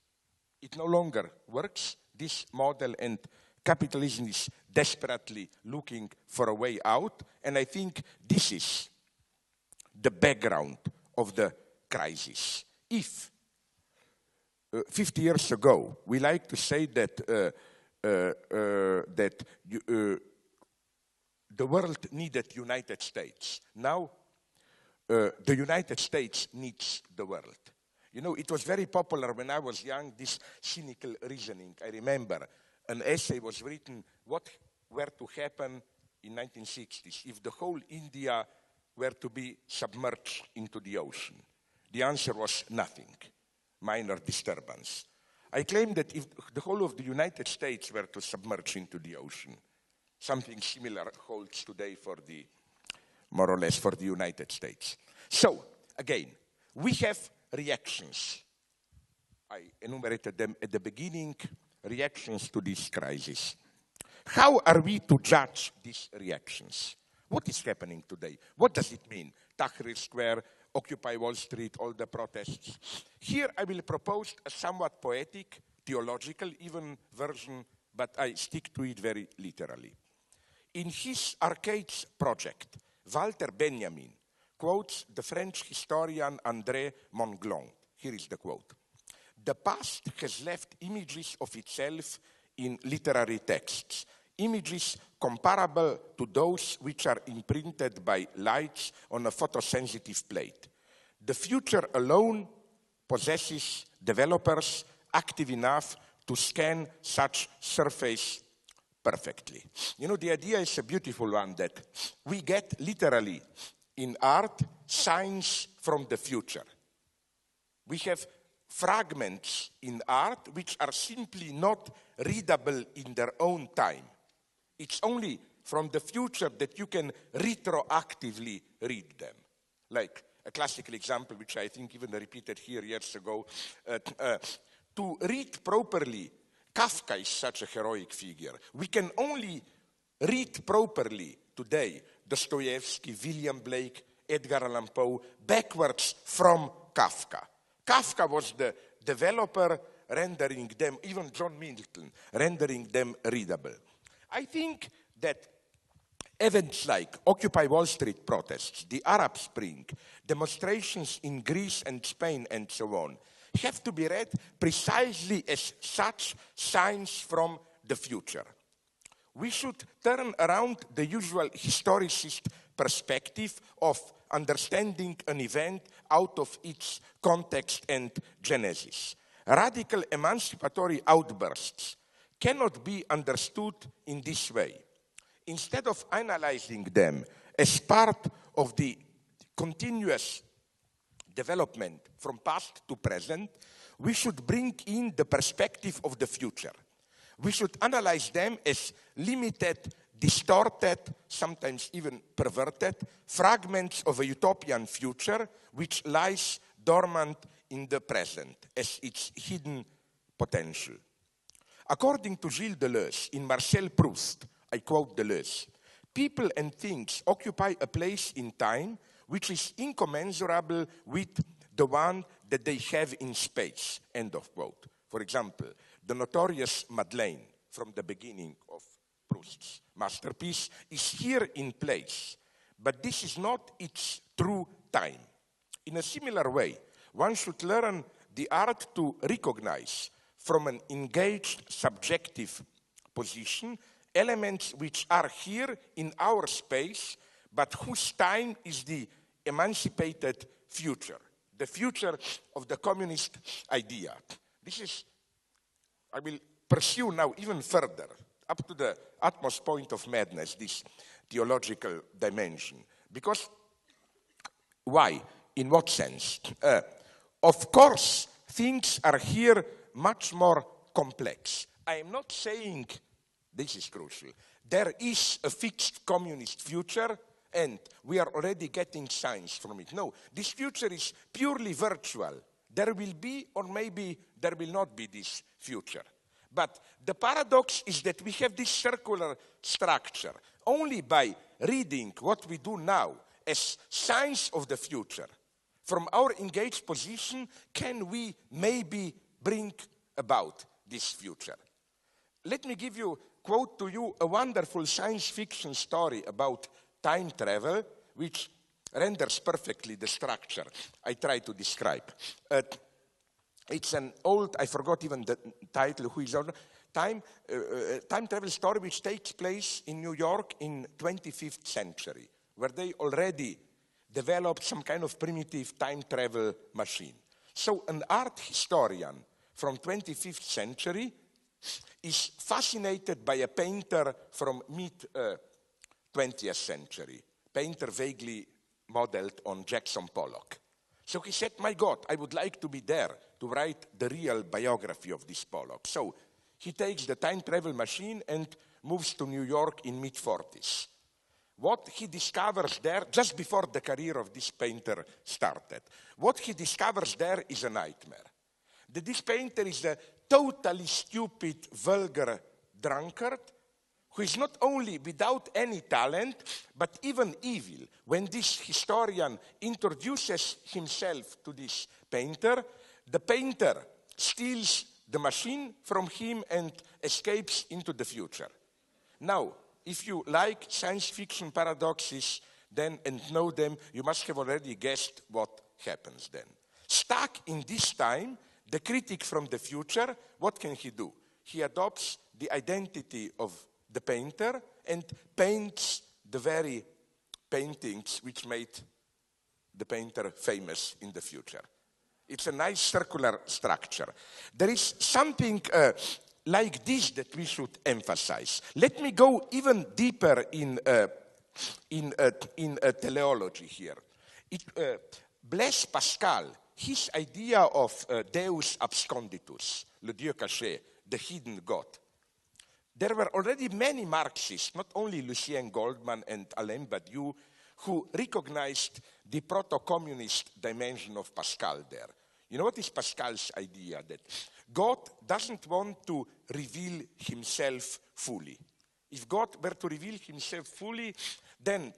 It no longer works, this model, and capitalism is desperately looking for a way out, and I think this is the background of the crisis. If 50 years ago, we like to say that the world needed United States. Now, the United States needs the world. You know, it was very popular when I was young, this cynical reasoning. I remember an essay was written, what were to happen in 1960s if the whole India were to be submerged into the ocean? The answer was nothing, minor disturbance. I claim that if the whole of the United States were to submerge into the ocean, something similar holds today for the, more or less, for the United States. So, again, we have reactions. I enumerated them at the beginning, reactions to this crisis. How are we to judge these reactions? What is happening today? What does it mean? Tahrir Square, Occupy Wall Street, all the protests. Here I will propose a somewhat poetic, theological even version, but I stick to it very literally. In his Arcades project, Walter Benjamin quotes the French historian André Monglon. Here is the quote. The past has left images of itself in literary texts, images comparable to those which are imprinted by lights on a photosensitive plate. The future alone possesses developers active enough to scan such surface perfectly. You know, the idea is a beautiful one that we get literally in art signs from the future. We have fragments in art which are simply not readable in their own time. It's only from the future that you can retroactively read them. Like a classical example, which I think even repeated here years ago, to read properly, Kafka is such a heroic figure. We can only read properly today Dostoevsky, William Blake, Edgar Allan Poe, backwards from Kafka. Kafka was the developer rendering them, even John Milton, rendering them readable. I think that events like Occupy Wall Street protests, the Arab Spring, demonstrations in Greece and Spain, and so on, have to be read precisely as such signs from the future. We should turn around the usual historicist perspective of understanding an event out of its context and genesis. Radical emancipatory outbursts cannot be understood in this way. Instead of analyzing them as part of the continuous development from past to present, we should bring in the perspective of the future. We should analyze them as limited, distorted, sometimes even perverted, fragments of a utopian future which lies dormant in the present as its hidden potential. According to Gilles Deleuze, in Marcel Proust, I quote Deleuze, people and things occupy a place in time which is incommensurable with the one that they have in space, end of quote. For example, the notorious Madeleine from the beginning of Proust's masterpiece is here in place, but this is not its true time. In a similar way, one should learn the art to recognize from an engaged subjective position elements which are here in our space, but whose time is the emancipated future, the future of the communist idea. This is, I will pursue now even further, up to the utmost point of madness, this theological dimension. Because, why? In what sense? Of course, things are here much more complex. I am not saying, this is crucial, there is a fixed communist future and we are already getting signs from it. No, this future is purely virtual. There will be, or maybe there will not be this future. But the paradox is that we have this circular structure. Only by reading what we do now as signs of the future, from our engaged position, can we maybe bring about this future. Let me quote to you a wonderful science fiction story about time travel, which renders perfectly the structure I try to describe. It's an old, I forgot even the title, time travel story which takes place in New York in 25th century, where they already developed some kind of primitive time travel machine. So an art historian from 25th century is fascinated by a painter from mid-20th century, painter vaguely modeled on Jackson Pollock. So he said, my God, I would like to be there to write the real biography of this Pollock. So he takes the time travel machine and moves to New York in mid-40s. What he discovers there, just before the career of this painter started, what he discovers there is a nightmare. That this painter is a totally stupid, vulgar drunkard who is not only without any talent, but even evil. When this historian introduces himself to this painter, the painter steals the machine from him and escapes into the future. Now, if you like science fiction paradoxes then and know them, you must have already guessed what happens then. Stuck in this time, the critic from the future, what can he do? He adopts the identity of the painter and paints the very paintings which made the painter famous in the future. It's a nice circular structure. There is something like this that we should emphasize. Let me go even deeper in teleology here. Blaise Pascal, his idea of Deus absconditus, le Dieu caché, the hidden God. There were already many Marxists, not only Lucien Goldman and Alain Badiou, who recognized the proto-communist dimension of Pascal there. You know what is Pascal's idea? That God doesn't want to reveal himself fully. If God were to reveal himself fully, then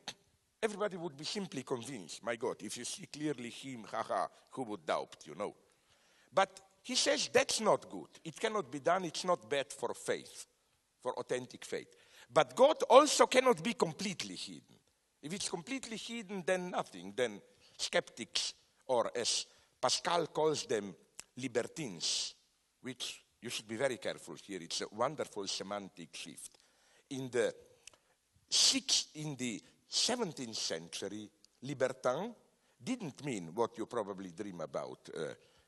everybody would be simply convinced, my God, if you see clearly him, haha, who would doubt, you know? But he says that's not good. It cannot be done. It's not bad for faith, for authentic faith. But God also cannot be completely hidden. If it's completely hidden, then nothing. Then skeptics, or as Pascal calls them, libertines, which you should be very careful here. It's a wonderful semantic shift. In the 17th century, libertin didn't mean what you probably dream about,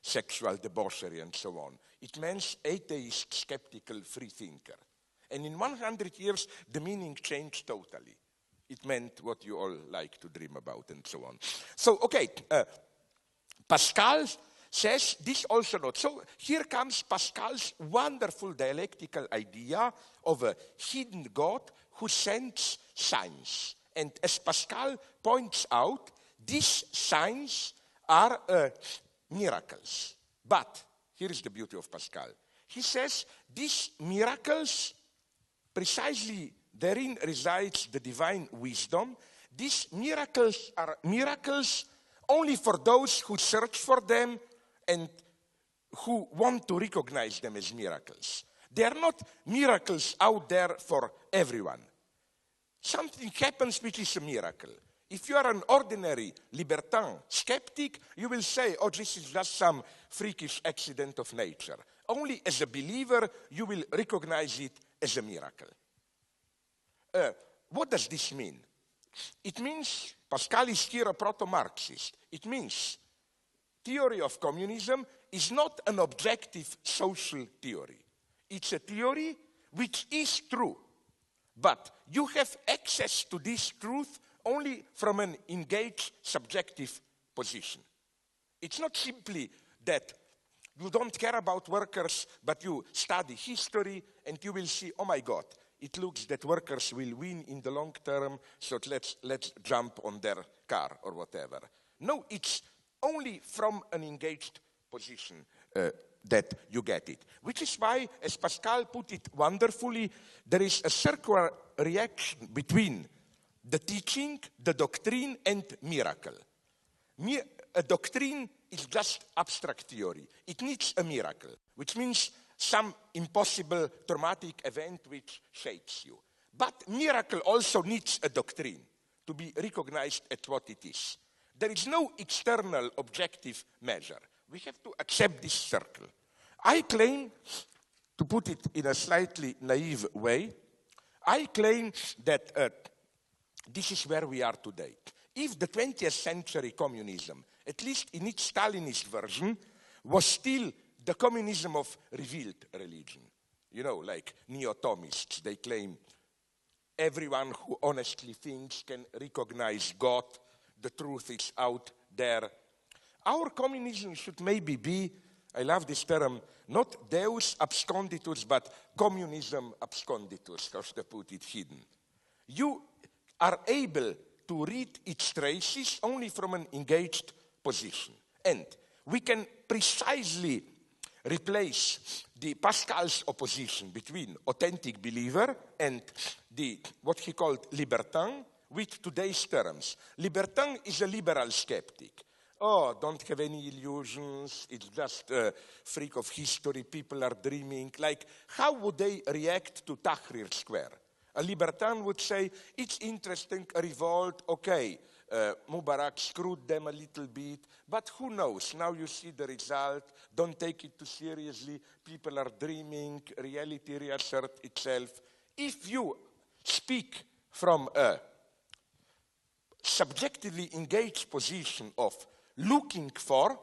sexual debauchery and so on. It meant atheist, skeptical, free thinker. And in 100 years, the meaning changed totally. It meant what you all like to dream about and so on. So, okay, Pascal says this also not. So here comes Pascal's wonderful dialectical idea of a hidden God who sends signs. And as Pascal points out, these signs are miracles. But here is the beauty of Pascal. He says these miracles, precisely therein resides the divine wisdom. These miracles are miracles only for those who search for them and who want to recognize them as miracles. They are not miracles out there for everyone. Something happens which is a miracle. If you are an ordinary libertin skeptic, you will say, oh, this is just some freakish accident of nature. Only as a believer, you will recognize it as a miracle. What does this mean? It means, Pascal is here a proto-Marxist. It means theory of communism is not an objective social theory. It's a theory which is true. But you have access to this truth only from an engaged subjective position. It's not simply that you don't care about workers, but you study history and you will see, oh my God, it looks that workers will win in the long term, so let's jump on their car or whatever. No, it's only from an engaged position that you get it. Which is why, as Pascal put it wonderfully, there is a circular reaction between the teaching, the doctrine, and miracle. A doctrine is just abstract theory. It needs a miracle, which means some impossible traumatic event which shakes you. But miracle also needs a doctrine to be recognized at what it is. There is no external objective measure. We have to accept this circle. I claim, to put it in a slightly naive way, I claim that this is where we are today. If the 20th century communism, at least in its Stalinist version, was still the communism of revealed religion, you know, like neo-Thomists, they claim everyone who honestly thinks can recognize God, the truth is out there. Our communism should maybe be, I love this term, not Deus absconditus, but communism absconditus, because they put it hidden. You are able to read its traces only from an engaged position. And we can precisely replace the Pascal's opposition between authentic believer and the what he called libertin with today's terms. Libertin is a liberal skeptic. Oh, don't have any illusions, it's just a freak of history, people are dreaming. Like, how would they react to Tahrir Square? A libertin would say, it's interesting, a revolt, okay, Mubarak screwed them a little bit, but who knows? Now you see the result, don't take it too seriously, people are dreaming, reality reasserts itself. If you speak from a subjectively engaged position of looking for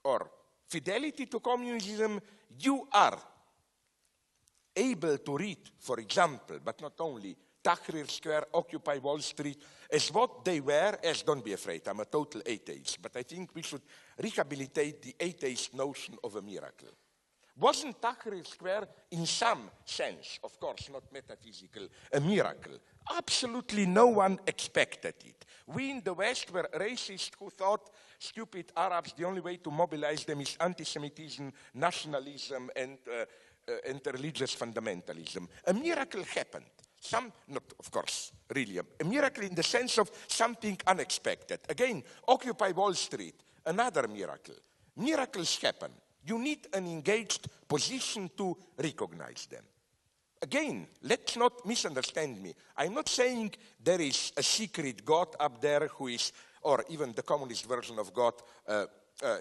or fidelity to communism, you are able to read, for example, but not only, Tahrir Square, Occupy Wall Street, as what they were, as don't be afraid, I'm a total atheist, but I think we should rehabilitate the atheist notion of a miracle. Wasn't Tahrir Square, in some sense, of course not metaphysical, a miracle? Absolutely no one expected it. We in the West were racists who thought stupid Arabs, the only way to mobilize them is anti-Semitism, nationalism, and religious fundamentalism. A miracle happened. Not, of course, really, a miracle in the sense of something unexpected. Again, Occupy Wall Street, another miracle. Miracles happen. You need an engaged position to recognize them. Again, let's not misunderstand me. I'm not saying there is a secret God up there who is, or even the communist version of God,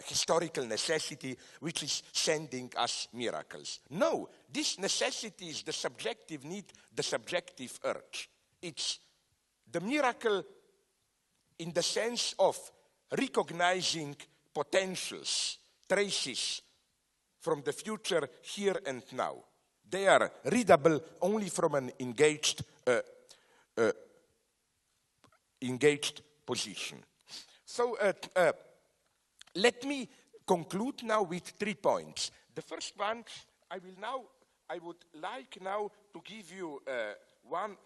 historical necessity which is sending us miracles. No, this necessity is the subjective need, the subjective urge. It's the miracle in the sense of recognizing potentials, traces from the future here and now. They are readable only from an engaged position. So let me conclude now with 3 points. The first one, I would like now to give you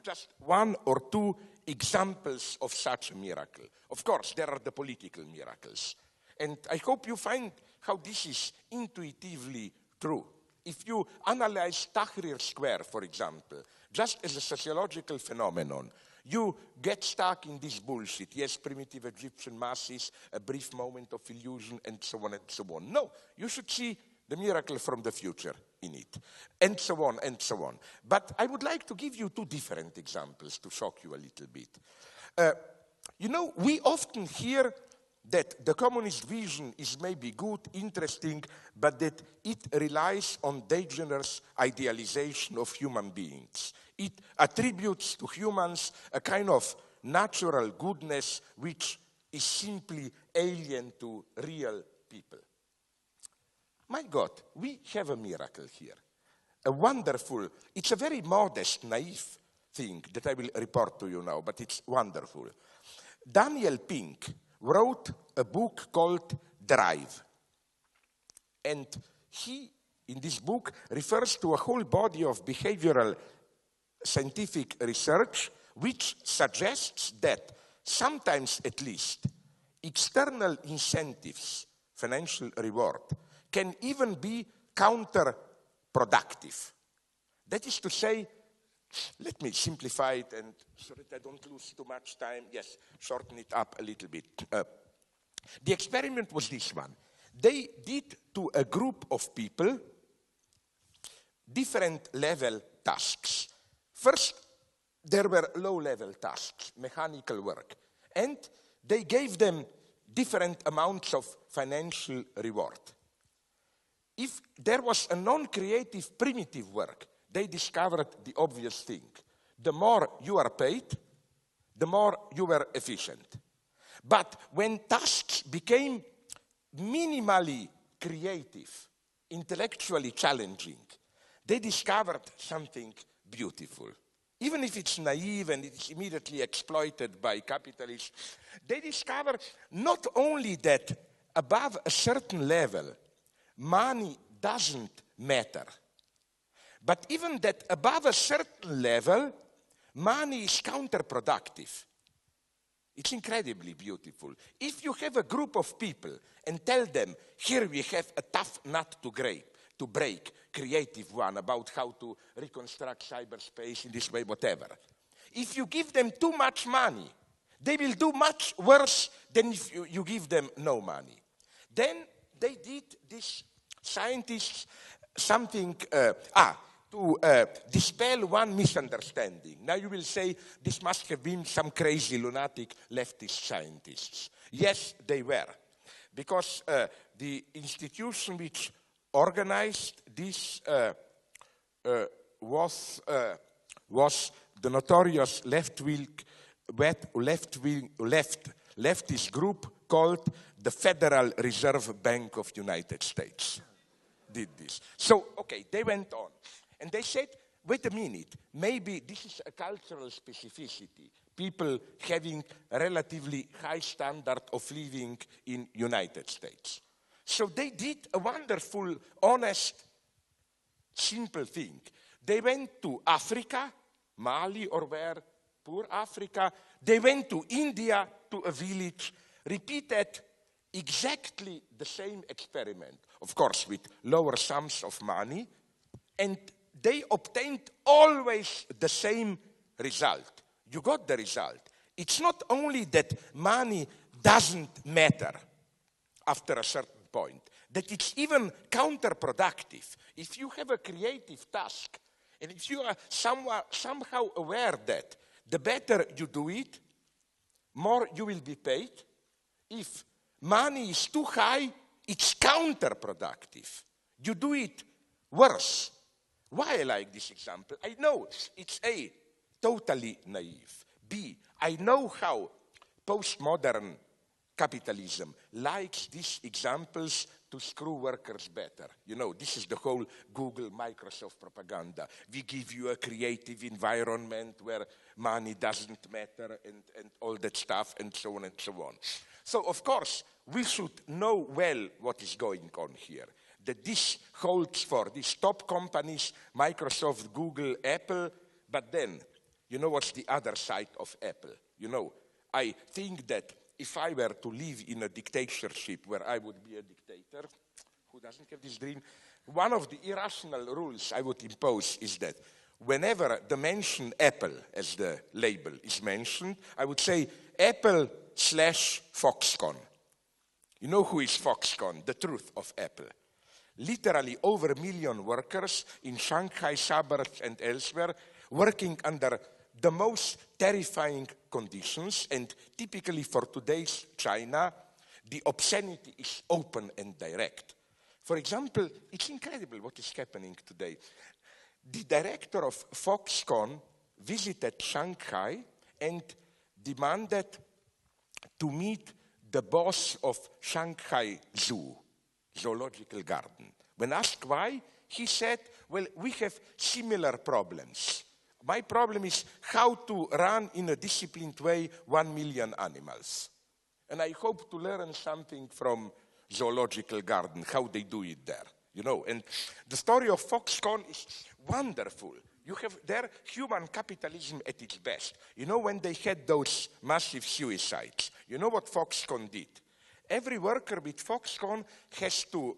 just one or two examples of such a miracle. Of course, there are the political miracles. And I hope you find how this is intuitively true. If you analyze Tahrir Square, for example, just as a sociological phenomenon, you get stuck in this bullshit. Yes, primitive Egyptian masses, a brief moment of illusion, and so on and so on. No, you should see the miracle from the future in it, and so on and so on. But I would like to give you two different examples to shock you a little bit. You know, we often hear that the communist vision is maybe good, interesting, but that it relies on dangerous idealization of human beings. It attributes to humans a kind of natural goodness which is simply alien to real people. My God, we have a miracle here. A wonderful, it's a very modest, naive thing that I will report to you now, but it's wonderful. Daniel Pink wrote a book called Drive. And he, in this book, refers to a whole body of behavioral scientific research which suggests that sometimes at least external incentives, financial reward, can even be counterproductive. That is to say, let me simplify it, and so that I don't lose too much time, yes, shorten it up a little bit. The experiment was this one. They did to a group of people different level tasks. First, there were low-level tasks, mechanical work, and they gave them different amounts of financial reward. If there was a non-creative primitive work, they discovered the obvious thing. The more you are paid, the more you were efficient. But when tasks became minimally creative, intellectually challenging, they discovered something beautiful. even if it's naive and it's immediately exploited by capitalists, they discover not only that above a certain level, money doesn't matter, but even that above a certain level, money is counterproductive. It's incredibly beautiful. If you have a group of people and tell them, here we have a tough nut to break, creative one, about how to reconstruct cyberspace in this way, whatever. If you give them too much money, they will do much worse than if you give them no money. Then they did, these scientists, something, to dispel one misunderstanding. Now you will say, this must have been some crazy lunatic leftist scientists. Yes, they were. Because the institution which organized this was the notorious leftist group called the Federal Reserve Bank of the United States. Did this. So, okay, they went on. And they said, wait a minute, maybe this is a cultural specificity. People having a relatively high standard of living in United States. So they did a wonderful, honest, simple thing. They went to Africa, Mali or where, poor Africa. They went to India, to a village, repeated exactly the same experiment, of course with lower sums of money, and they obtained always the same result. You got the result. It's not only that money doesn't matter after a certain point, that it's even counterproductive. If you have a creative task, and if you are somehow aware that the better you do it, more you will be paid. If money is too high, it's counterproductive. You do it worse. Why I like this example? I know it's A, totally naive. B, I know how postmodern capitalism likes these examples to screw workers better. You know, this is the whole Google, Microsoft propaganda. We give you a creative environment where money doesn't matter and all that stuff and so on and so on. So, of course, we should know well what is going on here. That this holds for these top companies, Microsoft, Google, Apple, but then, you know what's the other side of Apple? You know, I think that if I were to live in a dictatorship where I would be a dictator, who doesn't have this dream? One of the irrational rules I would impose is that whenever the mention Apple as the label is mentioned, I would say Apple/Foxconn. You know who is Foxconn? The truth of Apple. Literally over 1 million workers in Shanghai suburbs and elsewhere working under the most terrifying conditions, and typically for today's China, the obscenity is open and direct. For example, it's incredible what is happening today. The director of Foxconn visited Shanghai and demanded to meet the boss of Shanghai Zoo, zoological garden. When asked why, he said, well, we have similar problems. My problem is how to run in a disciplined way 1 million animals. And I hope to learn something from zoological garden, how they do it there, you know. And the story of Foxconn is wonderful. You have their human capitalism at its best. You know, when they had those massive suicides, you know what Foxconn did? Every worker with Foxconn has to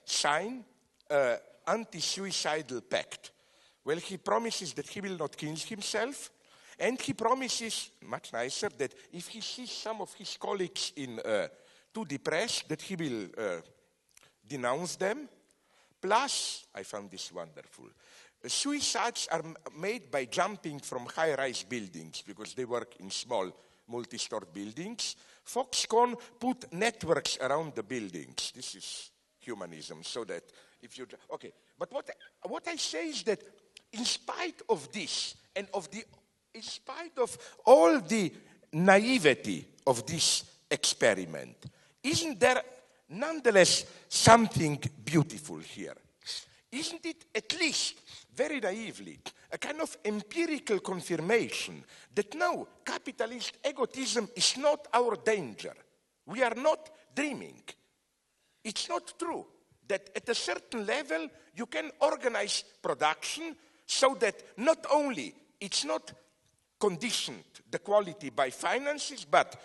sign an anti-suicidal pact. Well, he promises that he will not kill himself, and he promises, much nicer, that if he sees some of his colleagues too depressed, that he will denounce them. Plus, I found this wonderful, suicides are made by jumping from high-rise buildings because they work in small multi-story buildings. Foxconn put networks around the buildings. This is humanism, so that if you... Okay, but what I say is that in spite of this, and in spite of all the naivety of this experiment, isn't there nonetheless something beautiful here? Isn't it at least, very naively, a kind of empirical confirmation that no, capitalist egotism is not our danger. We are not dreaming. It's not true that at a certain level you can organize production so that not only it's not conditioned, the quality, by finances, but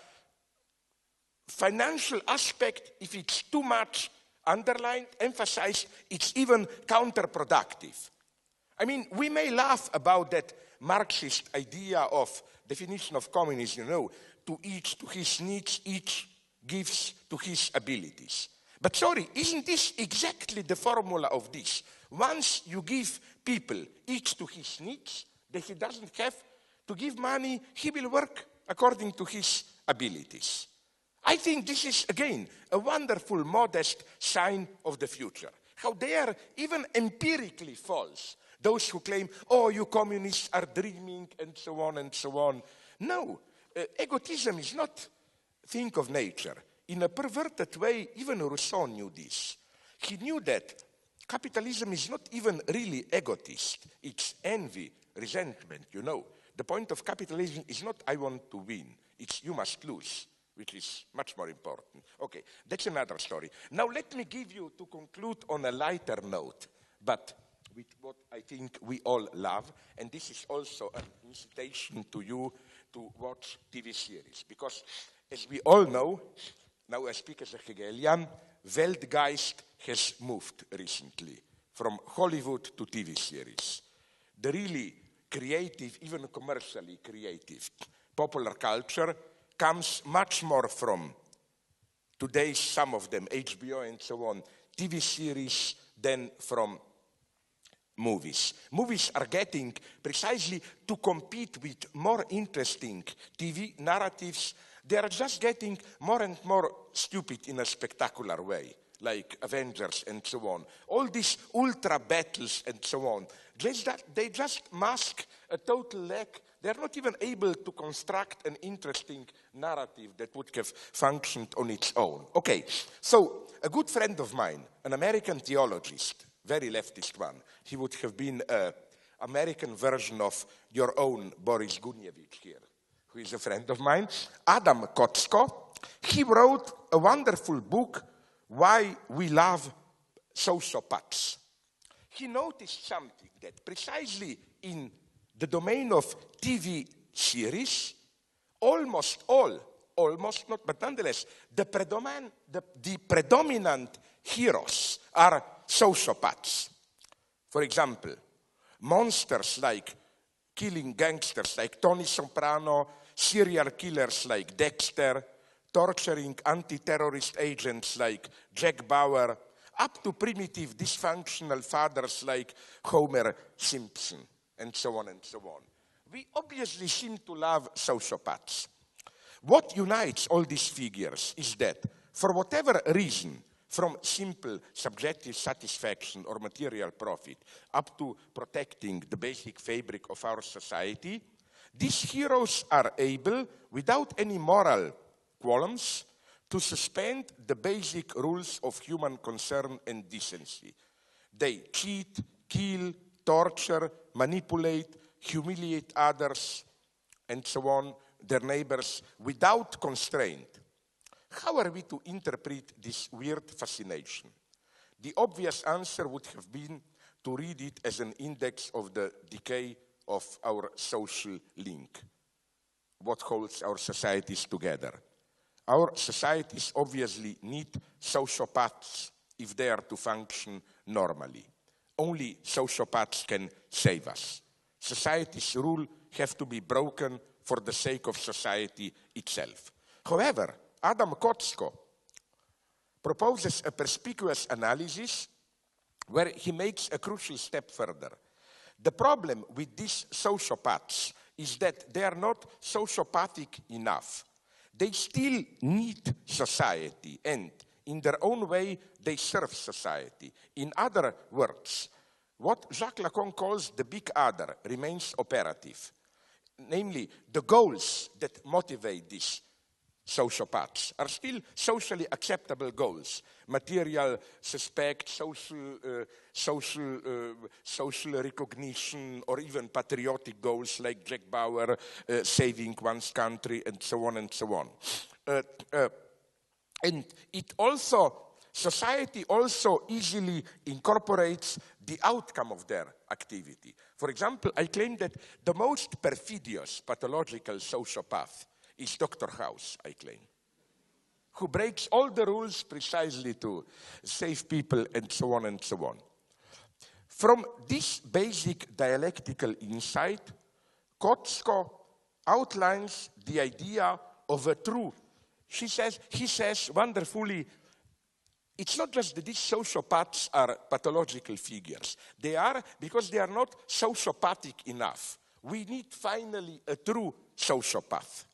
financial aspect, if it's too much underlined, emphasized, it's even counterproductive. I mean, we may laugh about that Marxist idea of definition of communism, you know, to each to his needs, each gives to his abilities. But sorry, isn't this exactly the formula of this? Once you give people each to his needs, that he doesn't have to give money, he will work according to his abilities. I think this is, again, a wonderful, modest sign of the future. How they are even empirically false. Those who claim, oh, you communists are dreaming, and so on and so on. No, egotism is not a thing of nature. In a perverted way, even Rousseau knew this. He knew that capitalism is not even really egotist. It's envy, resentment, you know. The point of capitalism is not I want to win. It's you must lose, which is much more important. Okay, that's another story. Now let me give you, to conclude on a lighter note, but with what I think we all love, and this is also an incitation to you to watch TV series. Because as we all know, now I speak as a Hegelian, Weltgeist has moved recently from Hollywood to TV series. The really creative, even commercially creative, popular culture comes much more from today's, some of them, HBO and so on, TV series than from movies. Movies are getting, precisely to compete with more interesting TV narratives, they are just getting more and more stupid in a spectacular way, like Avengers and so on. All these ultra battles and so on, they just mask a total lack. They're not even able to construct an interesting narrative that would have functioned on its own. Okay, so a good friend of mine, an American theologist, very leftist one, he would have been an American version of your own Boris Gunievich here, who is a friend of mine, Adam Kocko. He wrote a wonderful book, Why We Love Sociopaths. He noticed something, that precisely in the domain of TV series, almost not, but nonetheless, the predominant heroes are sociopaths. For example, monsters like killing gangsters like Tony Soprano, serial killers like Dexter, torturing anti-terrorist agents like Jack Bauer, up to primitive dysfunctional fathers like Homer Simpson, and so on and so on. We obviously seem to love sociopaths. What unites all these figures is that, for whatever reason, from simple subjective satisfaction or material profit up to protecting the basic fabric of our society, these heroes are able, without any moral qualms, to suspend the basic rules of human concern and decency. They cheat, kill, torture, manipulate, humiliate others, and so on, their neighbors, without constraint. How are we to interpret this weird fascination? The obvious answer would have been to read it as an index of the decay of our social link, what holds our societies together. Our societies obviously need sociopaths if they are to function normally. Only sociopaths can save us. Society's rules have to be broken for the sake of society itself. However, Adam Kocko proposes a perspicuous analysis where he makes a crucial step further. The problem with these sociopaths is that they are not sociopathic enough. They still need society, and in their own way, they serve society. In other words, what Jacques Lacan calls the big other remains operative. Namely, the goals that motivate these sociopaths are still socially acceptable goals. Material suspect, social recognition, or even patriotic goals like Jack Bauer, saving one's country, and so on and so on. And it also, society also easily incorporates the outcome of their activity. For example, I claim that the most perfidious pathological sociopath is Dr. House, I claim, who breaks all the rules precisely to save people and so on and so on. From this basic dialectical insight, Kotsko outlines the idea of a true. He says wonderfully, it's not just that these sociopaths are pathological figures. They are because they are not sociopathic enough. We need finally a true sociopath,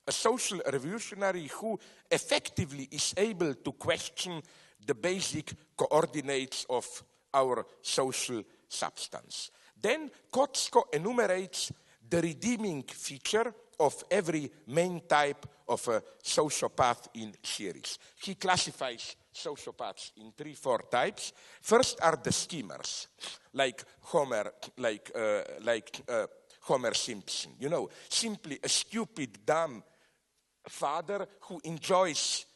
a social revolutionary who effectively is able to question the basic coordinates of our social substance. Then Kotsko enumerates the redeeming feature of every main type of a sociopath in series. He classifies sociopaths in 3-4 types. First are the schemers, like Homer Simpson. You know, simply a stupid, dumb father who enjoys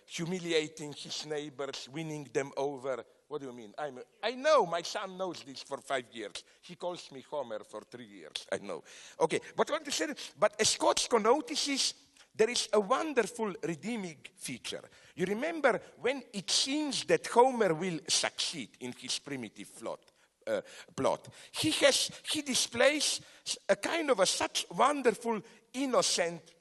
humiliating his neighbors, winning them over. What do you mean? I know, my son knows this for 5 years. He calls me Homer for 3 years, I know. Okay, but what to say, but as Kotsko notices, there is a wonderful redeeming feature. You remember when it seems that Homer will succeed in his primitive plot. He displays a kind of such wonderful, innocent,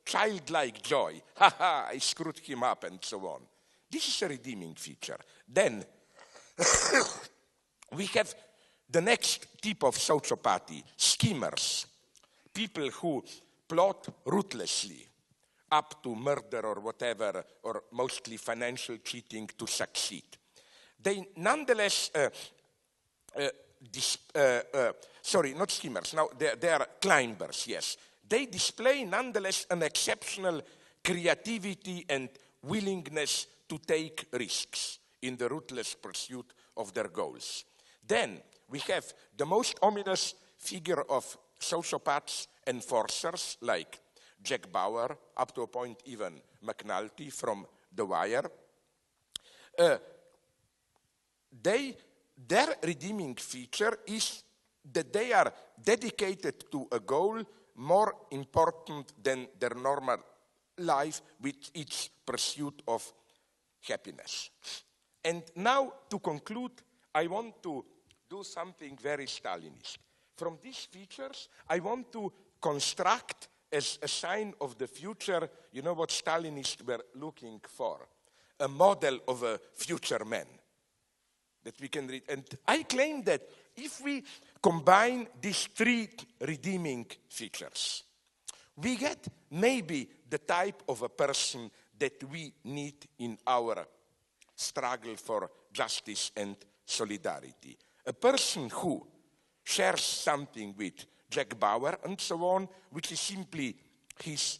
childlike joy. Ha ha, I screwed him up and so on. This is a redeeming feature. Then we have the next type of sociopathy, schemers, people who plot ruthlessly up to murder or whatever, or mostly financial cheating to succeed. They nonetheless, sorry, not schemers, now they are climbers, yes. They display nonetheless an exceptional creativity and willingness to take risks in the ruthless pursuit of their goals. Then we have the most ominous figure of sociopaths, enforcers, like Jack Bauer, up to a point even McNulty from The Wire. Their redeeming feature is that they are dedicated to a goal more important than their normal life with its pursuit of happiness. And now, to conclude, I want to do something very Stalinist. From these features, I want to construct as a sign of the future, you know what Stalinists were looking for? A model of a future man that we can read. And I claim that if we combine these 3 redeeming features, we get maybe the type of a person that we need in our struggle for justice and solidarity. A person who shares something with Jack Bauer and so on, which is simply his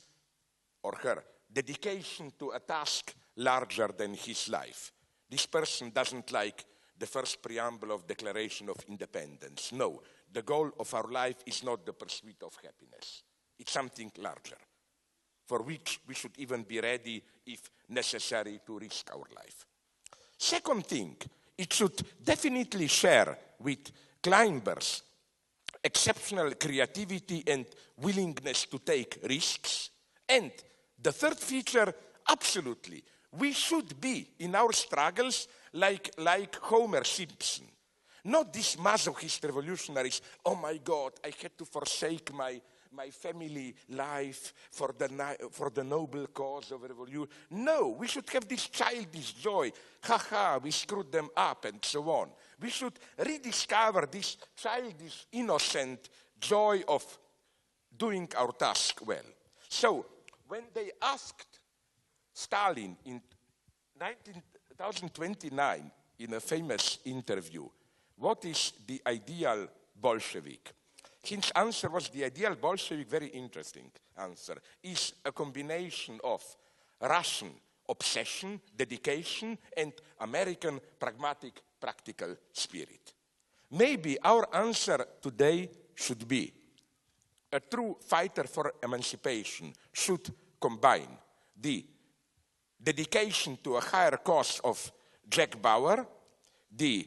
or her dedication to a task larger than his life. This person doesn't like the first preamble of Declaration of Independence. No, the goal of our life is not the pursuit of happiness. It's something larger, for which we should even be ready, if necessary, to risk our life. Second thing, it should definitely share with climbers exceptional creativity and willingness to take risks. And the third feature, absolutely, we should be in our struggles like Homer Simpson. Not these masochist revolutionaries, oh my God, I had to forsake my family life for the noble cause of revolution. No, we should have this childish joy. Ha, we screwed them up and so on. We should rediscover this childish, innocent joy of doing our task well. So, when they asked Stalin in 2029 in a famous interview, what is the ideal Bolshevik? His answer was the ideal Bolshevik, very interesting answer, is a combination of Russian obsession, dedication, and American pragmatic, practical spirit. Maybe our answer today should be a true fighter for emancipation should combine the dedication to a higher cause of Jack Bauer, the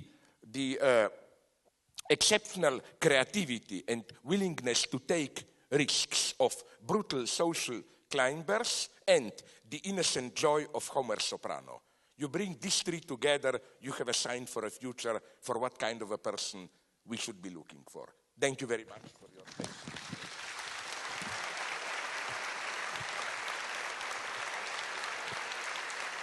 exceptional creativity and willingness to take risks of brutal social climbers, and the innocent joy of Homer Soprano. You bring these three together, you have a sign for a future for what kind of a person we should be looking for. Thank you very much for your attention.